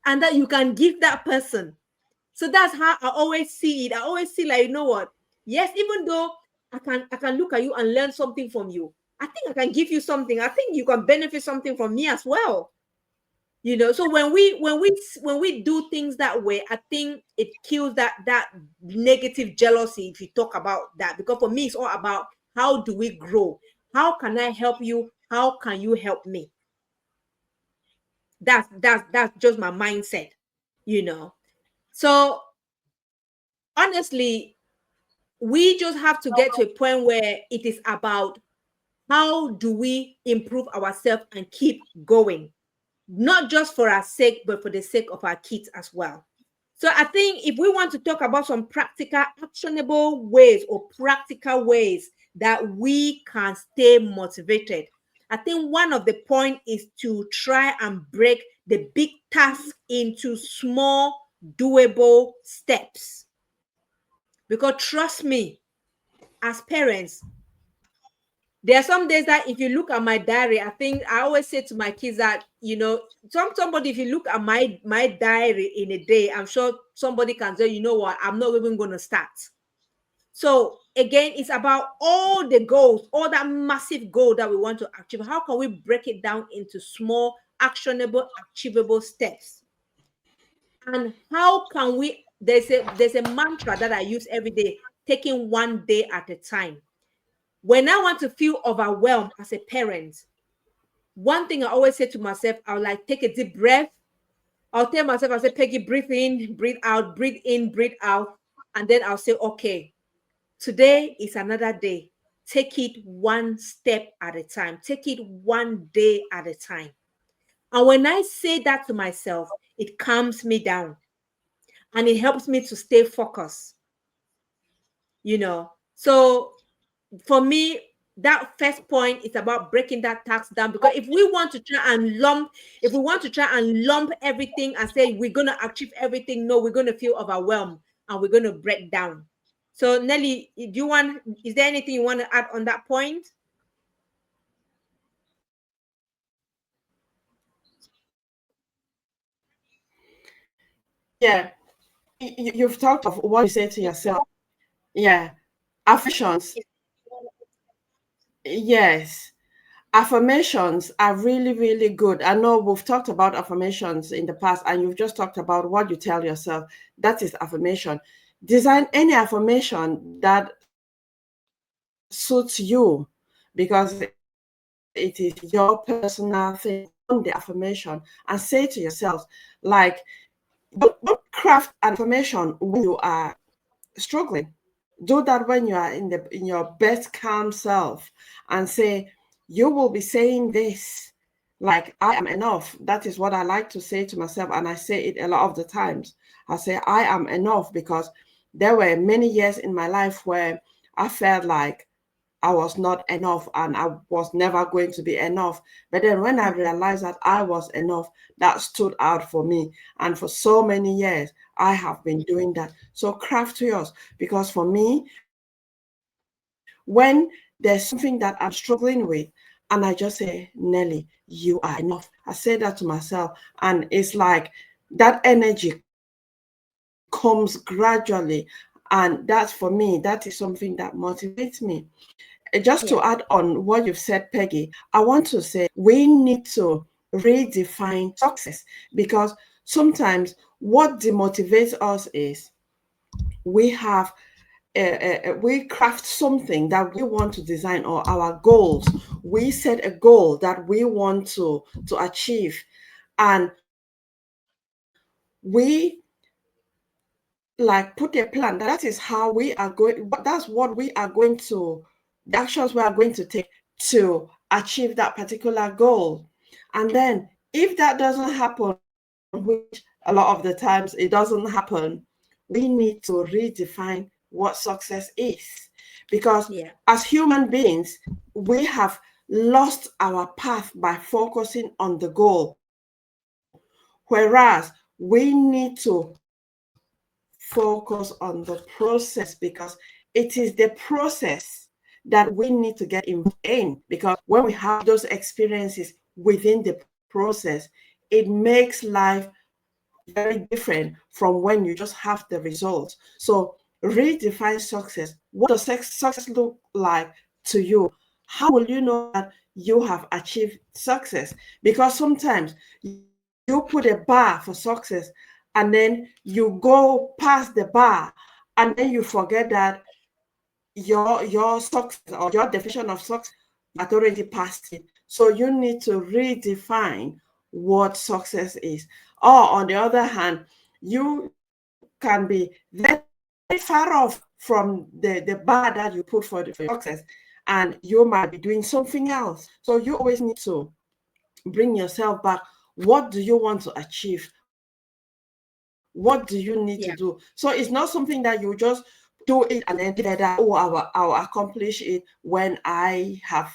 and that you can give that person. So that's how I always see it. I always see, like, you know what? Yes, even though I can look at you and learn something from you, I think I can give you something. I think you can benefit something from me as well. So when we do things that way, I think it kills that negative jealousy, if you talk about that. Because for me, it's all about, how do we grow? How can I help you? How can you help me? That's just my mindset, you know. So honestly, we just have to get to a point where it is about, how do we improve ourselves and keep going, not just for our sake, but for the sake of our kids as well. So I think if we want to talk about some practical, actionable ways or practical ways that we can stay motivated, I think one of the point is to try and break the big task into small, doable steps. Because trust me, as parents, there are some days that if you look at my diary, I think I always say to my kids that, somebody, if you look at my diary in a day, I'm sure somebody can say, you know what, I'm not even going to start. So again, it's about all the goals, all that massive goal that we want to achieve. How can we break it down into small, actionable, achievable steps? And how can we, there's a mantra that I use every day, taking one day at a time. When I want to feel overwhelmed as a parent, one thing I always say to myself, I'll like take a deep breath. I'll tell myself, I say, Peggy, breathe in, breathe out, breathe in, breathe out. And then I'll say, okay, today is another day. Take it one step at a time. Take it one day at a time. And when I say that to myself, it calms me down and it helps me to stay focused. So for me, that first point is about breaking that task down, because if we want to try and lump everything and say we're going to achieve everything, no, we're going to feel overwhelmed and we're going to break down. So Nelly, is there anything you want to add on that point? Yeah, you've talked of what you say to yourself. Yeah, affirmations. Yes, affirmations are really, really good. I know we've talked about affirmations in the past, and you've just talked about what you tell yourself. That is affirmation. Design any affirmation that suits you, because it is your personal thing on the affirmation, and say to yourself, like, don't craft an affirmation when you are struggling. Do that when you are in your best calm self, and say, you will be saying this, like, I am enough. That is what I like to say to myself, and I say it a lot of the times. I say I am enough, because there were many years in my life where I felt like I was not enough and I was never going to be enough. But then when I realized that I was enough, that stood out for me. And for so many years, I have been doing that. So craft yours, because for me, when there's something that I'm struggling with, and I just say, Nelly, you are enough. I say that to myself, and it's like that energy comes gradually. And that's, for me, that is something that motivates me. Just to add on what you've said, Peggy, I want to say we need to redefine success, because sometimes what demotivates us is we have we craft something that we want to design, or our goals. We set a goal that we want to achieve, and we like put a plan. That is how we are going, that's what we are going to, the actions we are going to take to achieve that particular goal. And then if that doesn't happen, which a lot of the times it doesn't happen, we need to redefine what success is. Because as human beings, we have lost our path by focusing on the goal, whereas we need to focus on the process, because it is the process that we need to get involved in. Because when we have those experiences within the process, it makes life very different from when you just have the results. So redefine success. What does success look like to you? How will you know that you have achieved success? Because sometimes you put a bar for success, and then you go past the bar, and then you forget that your success, or your definition of success, had already passed it. So you need to redefine what success is. Or on the other hand, you can be very far off from the bar that you put for success, and you might be doing something else. So you always need to bring yourself back. What do you want to achieve? What do you need to do? So it's not something that you just do it and then leave it there, that, oh, I'll accomplish it when I have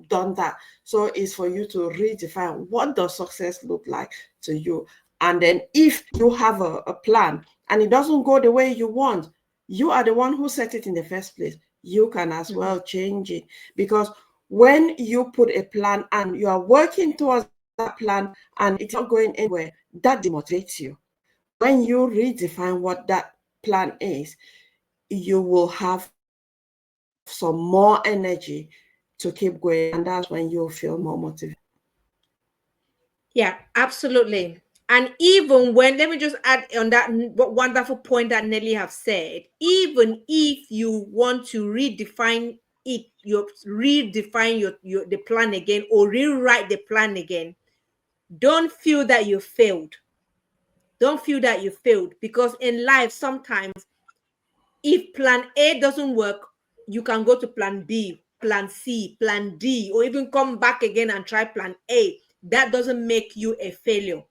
done that. So it's for you to redefine, what does success look like to you. And then if you have a plan and it doesn't go the way you want, you are the one who set it in the first place. You can as well change it, because when you put a plan and you are working towards that plan and it's not going anywhere, that demotivates you. When you redefine what that plan is, you will have some more energy to keep going, and that's when you'll feel more motivated. Yeah, absolutely. And even when, let me just add on that wonderful point that Nelly have said, even if you want to redefine it, your the plan again, or rewrite the plan again, don't feel that you failed. Don't feel that you failed, because in life sometimes if plan A doesn't work, you can go to plan B, plan C, plan D, or even come back again and try plan A. That doesn't make you a failure.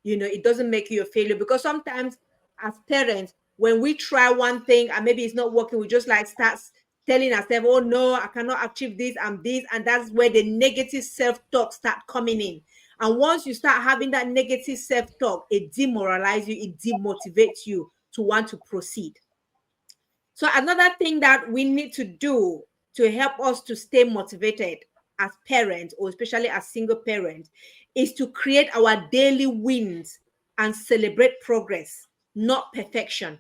It doesn't make you a failure, because sometimes as parents, when we try one thing and maybe it's not working, we just like start telling ourselves, oh no, I cannot achieve this and this. And that's where the negative self-talk start coming in. And once you start having that negative self-talk, it demoralizes you, it demotivates you to want to proceed. So another thing that we need to do to help us to stay motivated as parents, or especially as single parents, is to create our daily wins and celebrate progress, not perfection.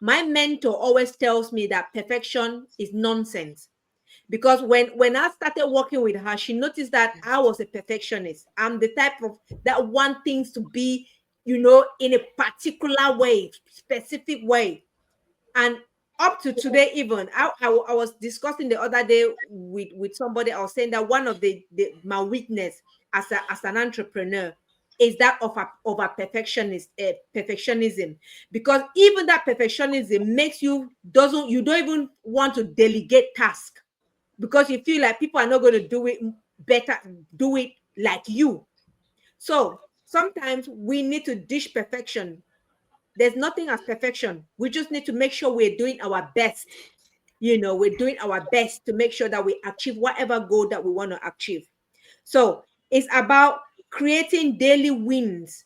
My mentor always tells me that perfection is nonsense, because when I started working with her, she noticed that I was a perfectionist. I'm the type of that want things to be, in a particular way, specific way. And up to today, even I was discussing the other day with somebody. I was saying that one of my weakness as an entrepreneur is that of a perfectionism, because even that perfectionism makes you don't even want to delegate tasks, because you feel like people are not going to do it better, do it like you. So sometimes we need to dish perfection. There's nothing as perfection. We just need to make sure we're doing our best. We're doing our best to make sure that we achieve whatever goal that we want to achieve. So it's about creating daily wins.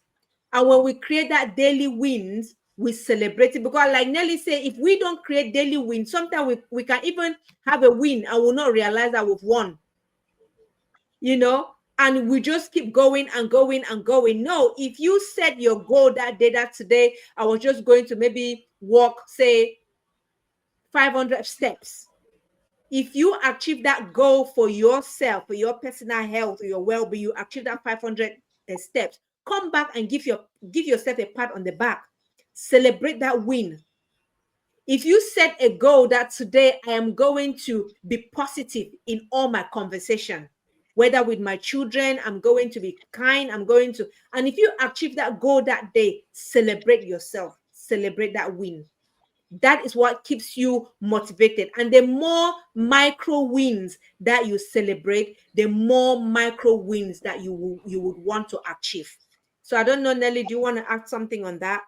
And when we create that daily wins, we celebrate it. Because like Nelly said, if we don't create daily wins, sometimes we can even have a win and we'll not realize that we've won. And we just keep going and going and going. No, if you set your goal that day, that today I was just going to maybe walk, say, 500 steps. If you achieve that goal for yourself, for your personal health, or your well-being, you achieve that 500 steps, come back and give yourself a pat on the back. Celebrate that win. If you set a goal that today I am going to be positive in all my conversation, whether with my children, I'm going to be kind, and if you achieve that goal that day, celebrate yourself, celebrate that win. That is what keeps you motivated. And the more micro wins that you celebrate, the more micro wins that you would want to achieve. So I don't know, Nelly, do you want to add something on that?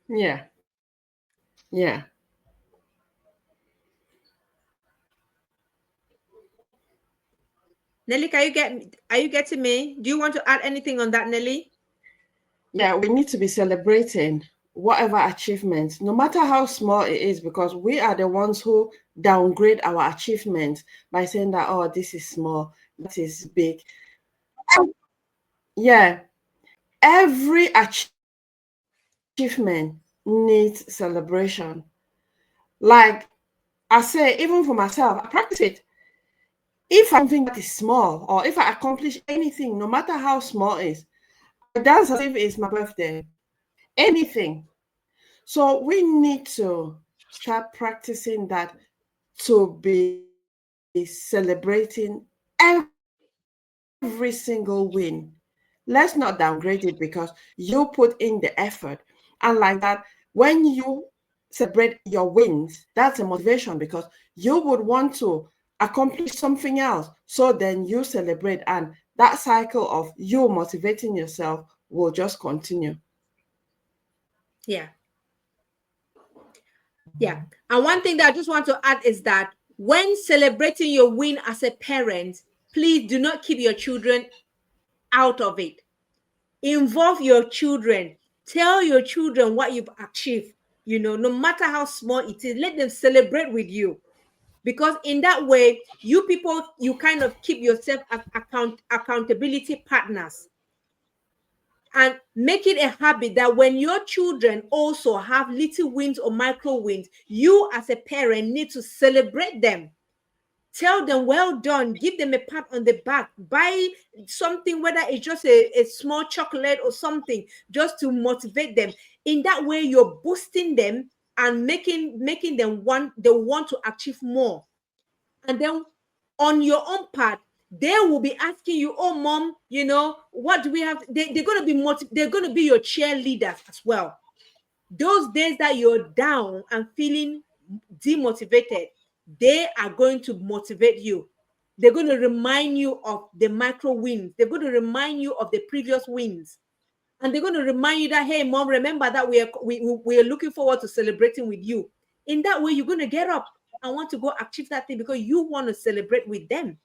Yeah. Yeah. Nelly, are you getting me? Do you want to add anything on that, Nelly? Yeah, we need to be celebrating whatever achievement, no matter how small it is, because we are the ones who downgrade our achievement by saying that, oh, this is small, that is big. Yeah, every achievement needs celebration. Like I say, even for myself, I practice it. If something that is small, or if I accomplish anything, no matter how small it is, I dance as if it's my birthday. Anything. So we need to start practicing that, to be celebrating every single win. Let's not downgrade it, because you put in the effort. And like that, when you celebrate your wins, that's a motivation, because you would want to accomplish something else. So then you celebrate, and that cycle of you motivating yourself will just continue. Yeah. Yeah. And one thing that I just want to add is that when celebrating your win as a parent, please do not keep your children out of it. Involve your children. Tell your children what you've achieved. No matter how small it is, let them celebrate with you. Because in that way, you people, you kind of keep yourself as accountability partners, and make it a habit that when your children also have little wins or micro wins, you as a parent need to celebrate them. Tell them, well done, give them a pat on the back, buy something, whether it's just a small chocolate or something, just to motivate them. In that way, you're boosting them and making them want to achieve more. And then on your own part, they will be asking you, oh mom, what do we have? They're going to be they're going to be your cheerleaders as well. Those days that you're down and feeling demotivated, they are going to motivate you. They're going to remind you of the micro wins. They're going to remind you of the previous wins. And they're going to remind you that, hey, mom, remember that we are looking forward to celebrating with you. In that way, you're going to get up and want to go achieve that thing because you want to celebrate with them.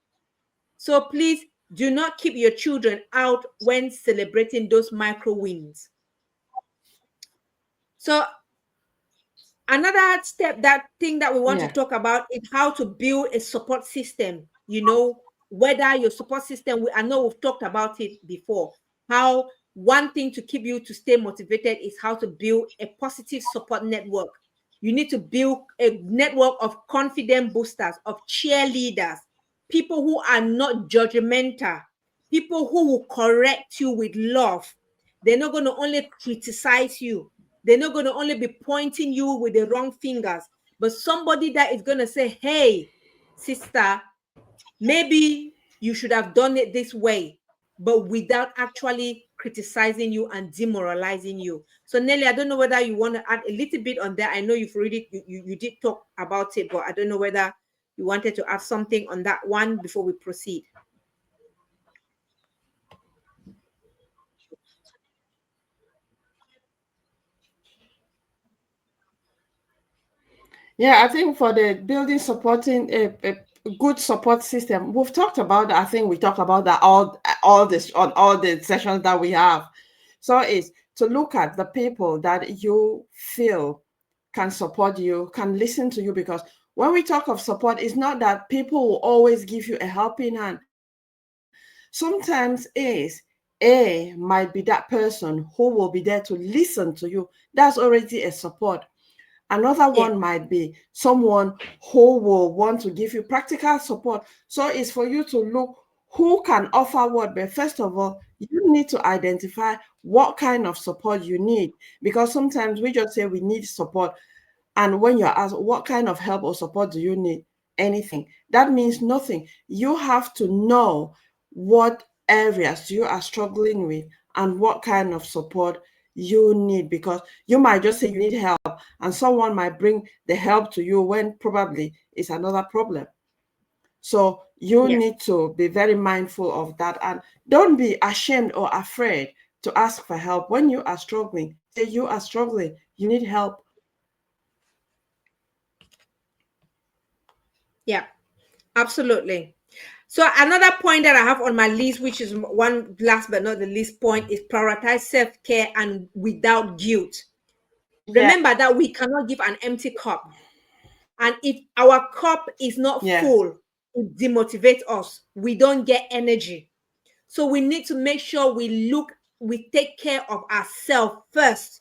So please do not keep your children out when celebrating those micro wins. So another step, that thing that we want to talk about, is how to build a support system. Whether your support system, I know we've talked about it before, how one thing to keep you to stay motivated is how to build a positive support network. You need to build a network of confident boosters, of cheerleaders, people who are not judgmental, people who will correct you with love. They're not going to only criticize you. They're not going to only be pointing you with the wrong fingers, but somebody that is going to say, hey, sister, maybe you should have done it this way, but without actually criticizing you and demoralizing you. So Nelly, I don't know whether you want to add a little bit on that. I know you've already, you did talk about it, but I don't know whether you wanted to add something on that one before we proceed. Yeah, I think for the building supporting a good support system, we've talked about that. I think we talked about that all this on all the sessions that we have. So it's to look at the people that you feel can support you, can listen to you, because when we talk of support, it's not that people will always give you a helping hand. Sometimes A might be that person who will be there to listen to you. That's already a support. Another Yeah. one might be someone who will want to give you practical support. So it's for you to look who can offer what. But first of all, you need to identify what kind of support you need, because sometimes we just say we need support. And when you're asked what kind of help or support do you need, anything, that means nothing. You have to know what areas you are struggling with and what kind of support you need, because you might just say you need help and someone might bring the help to you when probably it's another problem. So you Yeah. need to be very mindful of that, and don't be ashamed or afraid to ask for help. When you are struggling, say you are struggling, you need help. Yeah, absolutely. So another point that I have on my list, which is one last but not the least point, is prioritize self-care and without guilt. Yeah. Remember that we cannot give an empty cup. And if our cup is not Yeah. full, it demotivates us. We don't get energy. So we need to make sure we take care of ourselves first.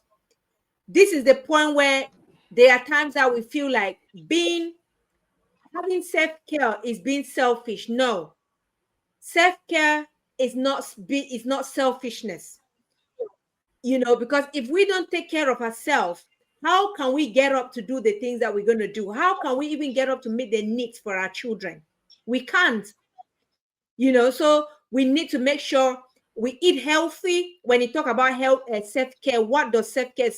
This is the point where there are times that we feel like having self-care is being selfish. No, self-care is not selfishness. Because if we don't take care of ourselves, how can we get up to do the things that we're going to do? How can we even get up to meet the needs for our children? We can't. So we need to make sure we eat healthy. When you talk about health and self-care, what does self-care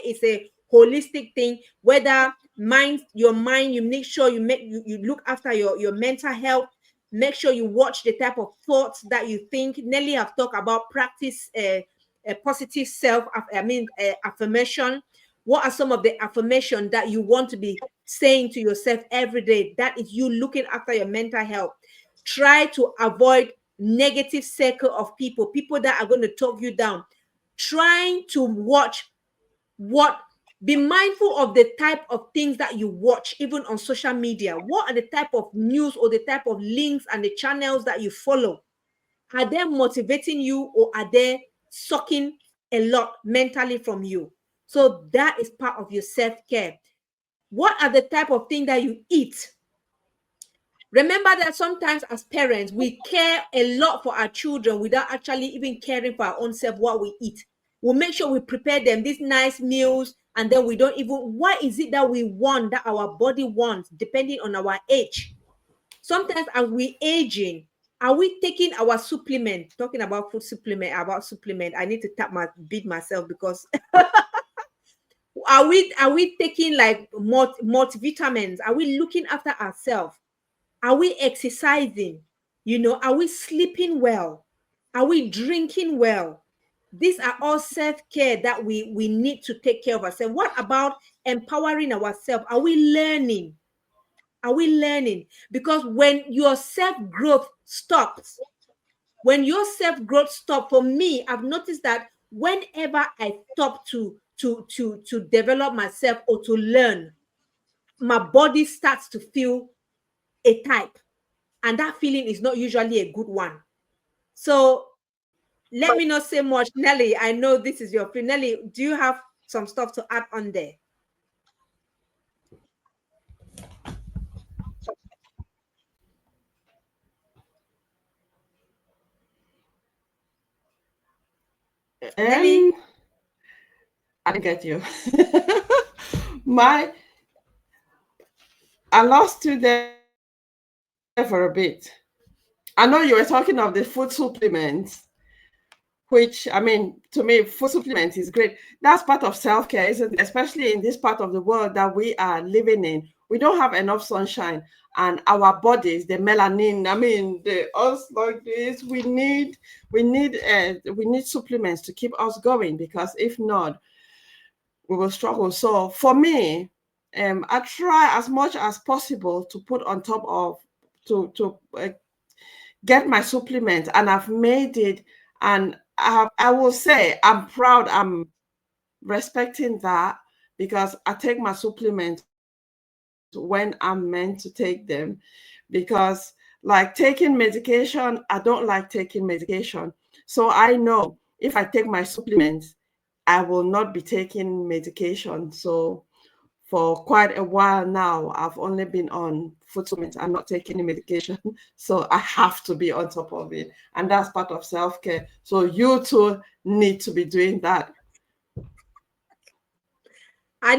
is a holistic thing. Whether your mind, you make sure you look after your mental health. Make sure you watch the type of thoughts that you think. Nelly have talked about practice a positive affirmation. What are some of the affirmations that you want to be saying to yourself every day? That is you looking after your mental health. Try to avoid negative circle of people that are going to talk you down. Trying to watch what be mindful of the type of things that you watch, even on social media. What are the type of news or the type of links and the channels that you follow? Are they motivating you, or are they sucking a lot mentally from you? So that is part of your self-care. What are the type of things that you eat? Remember that sometimes as parents, we care a lot for our children without actually even caring for our own self, what we eat. We'll make sure we prepare them these nice meals, and then we don't even, what is it that we want, that our body wants, depending on our age? Sometimes as we aging, are we taking our supplement? Talking about food supplement, I need to beat myself because are we taking like multivitamins? Are we looking after ourselves? Are we exercising? Are we sleeping well? Are we drinking well? These are all self-care that we need to take care of ourselves. What about empowering ourselves? Are we learning? Are we learning? Because when your self-growth stops, for me, I've noticed that whenever I stop to develop myself or to learn, my body starts to feel a type, and that feeling is not usually a good one. So let me not say much. Nelly, I know this is your friend. Nelly, do you have some stuff to add on there? Nelly? Um, I get you. My, I lost you there for a bit. I know you were talking of the food supplements, which, I mean, to me, food supplement is great. That's part of self-care, isn't it? Especially in this part of the world that we are living in. We don't have enough sunshine, and our bodies, the melanin, I mean, us like this, we need supplements to keep us going, because if not, we will struggle. So for me, I try as much as possible to put on top of to get my supplements, and I've made it. And I will say I'm proud. I'm respecting that, because I take my supplements when I'm meant to take them. Because like taking medication, I don't like taking medication. So I know if I take my supplements, I will not be taking medication. So for quite a while now, I've only been on food supplements. I'm not taking any medication. So I have to be on top of it. And that's part of self-care. So you too need to be doing that. I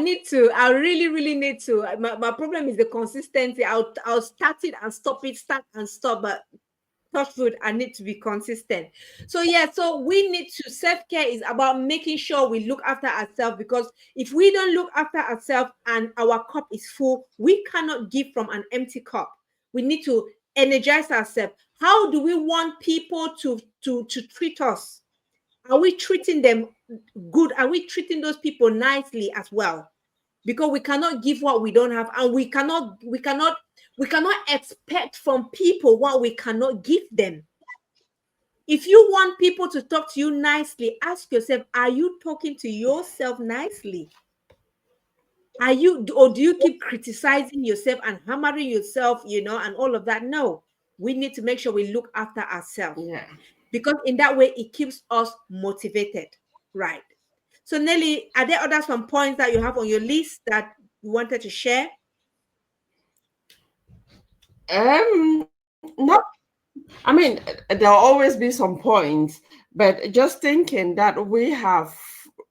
really, really need to. My problem is the consistency. I'll start it and stop it, start and stop. But touch food, I need to be consistent. So yeah, so we need to, self-care is about making sure we look after ourselves, because if we don't look after ourselves and our cup is full, we cannot give from an empty cup. We need to energize ourselves. How do we want people to treat us? Are we treating them good? Are we treating those people nicely as well? Because we cannot give what we don't have, and we cannot expect from people what we cannot give them. If you want people to talk to you nicely, ask yourself, are you talking to yourself nicely? Are you, or do you keep criticizing yourself and hammering yourself, and all of that? No, we need to make sure we look after ourselves, Yeah. because in that way it keeps us motivated, right? So Nelly, are there other some points that you have on your list that you wanted to share? Not, I mean, there'll always be some points, but just thinking that we have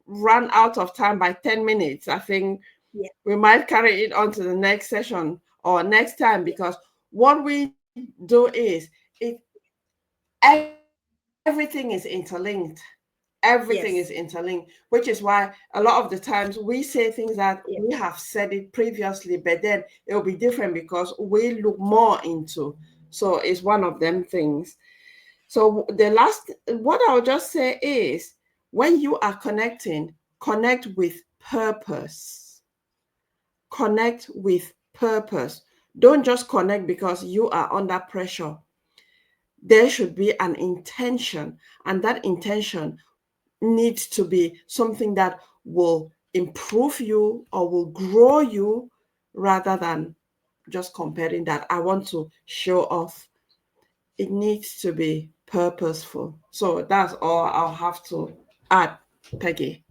run out of time by 10 minutes, I think Yeah. we might carry it on to the next session or next time, because what we do is everything is interlinked. Everything is Yes. interlinked, which is why a lot of the times we say things that Yeah. we have said it previously, but then it will be different because we look more into. So it's one of them things. So what I'll just say is, when you are connecting, connect with purpose. Connect with purpose. Don't just connect because you are under pressure. There should be an intention, and that intention needs to be something that will improve you or will grow you rather than just comparing that I want to show off. It needs to be purposeful. So that's all I'll have to add, Peggy.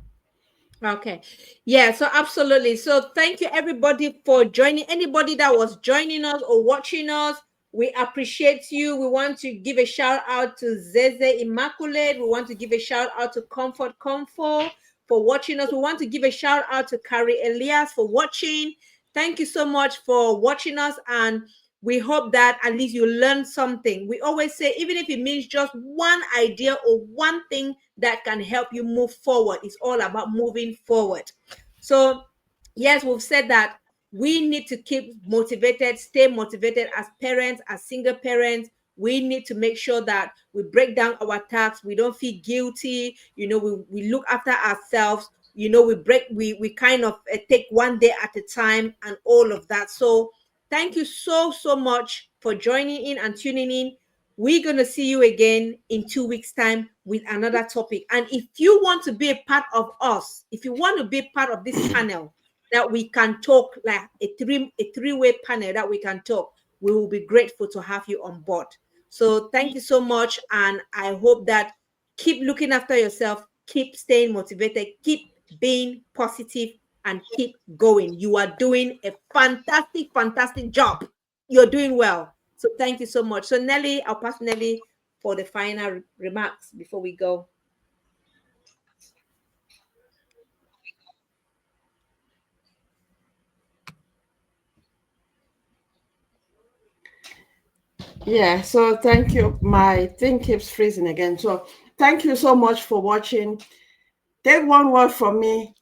Okay. Yeah, so absolutely. So thank you everybody for joining. Anybody that was joining us or watching us, we appreciate you. We want to give a shout out to Zeze Immaculate. We want to give a shout out to Comfort for watching us. We want to give a shout out to Carrie Elias for watching. Thank you so much for watching us, and we hope that at least you learned something. We always say, even if it means just one idea or one thing that can help you move forward, it's all about moving forward. So, yes, we've said that we need to keep motivated, stay motivated as parents, as single parents. We need to make sure that we break down our tasks. We don't feel guilty. We look after ourselves. We kind of take one day at a time and all of that. So thank you so much for joining in and tuning in. We're going to see you again in 2 weeks' time with another topic. And if you want to be a part of us, if you want to be part of this panel that we can talk, like a three-way panel that we can talk, we will be grateful to have you on board. So thank you so much. And I hope that keep looking after yourself, keep staying motivated, keep being positive, and keep going. You are doing a fantastic job. You're doing well. So thank you so much. So Nelly, I'll pass Nelly for the final remarks before we go. Yeah, so thank you. My thing keeps freezing again. So thank you so much for watching. Take one word from me.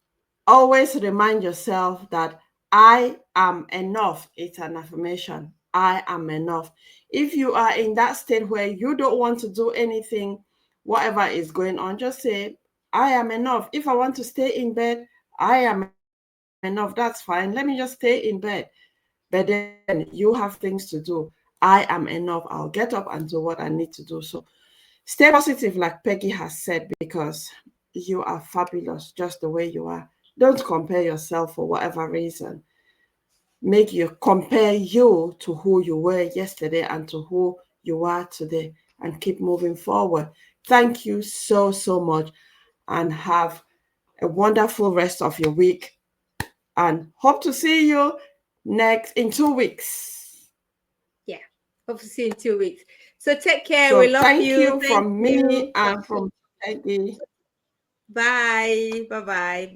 Always remind yourself that I am enough. It's an affirmation. I am enough. If you are in that state where you don't want to do anything, whatever is going on, just say, I am enough. If I want to stay in bed, I am enough. That's fine. Let me just stay in bed. But then you have things to do. I am enough. I'll get up and do what I need to do. So stay positive, like Peggy has said, because you are fabulous just the way you are. Don't compare yourself for whatever reason. Make you compare you to who you were yesterday and to who you are today and keep moving forward. Thank you so much and have a wonderful rest of your week and hope to see you next in 2 weeks. Yeah. Hope to see you in 2 weeks. So take care. We So love thank you. you Thank from you. me and from Peggy. Bye. Bye.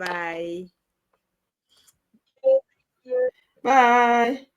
Bye.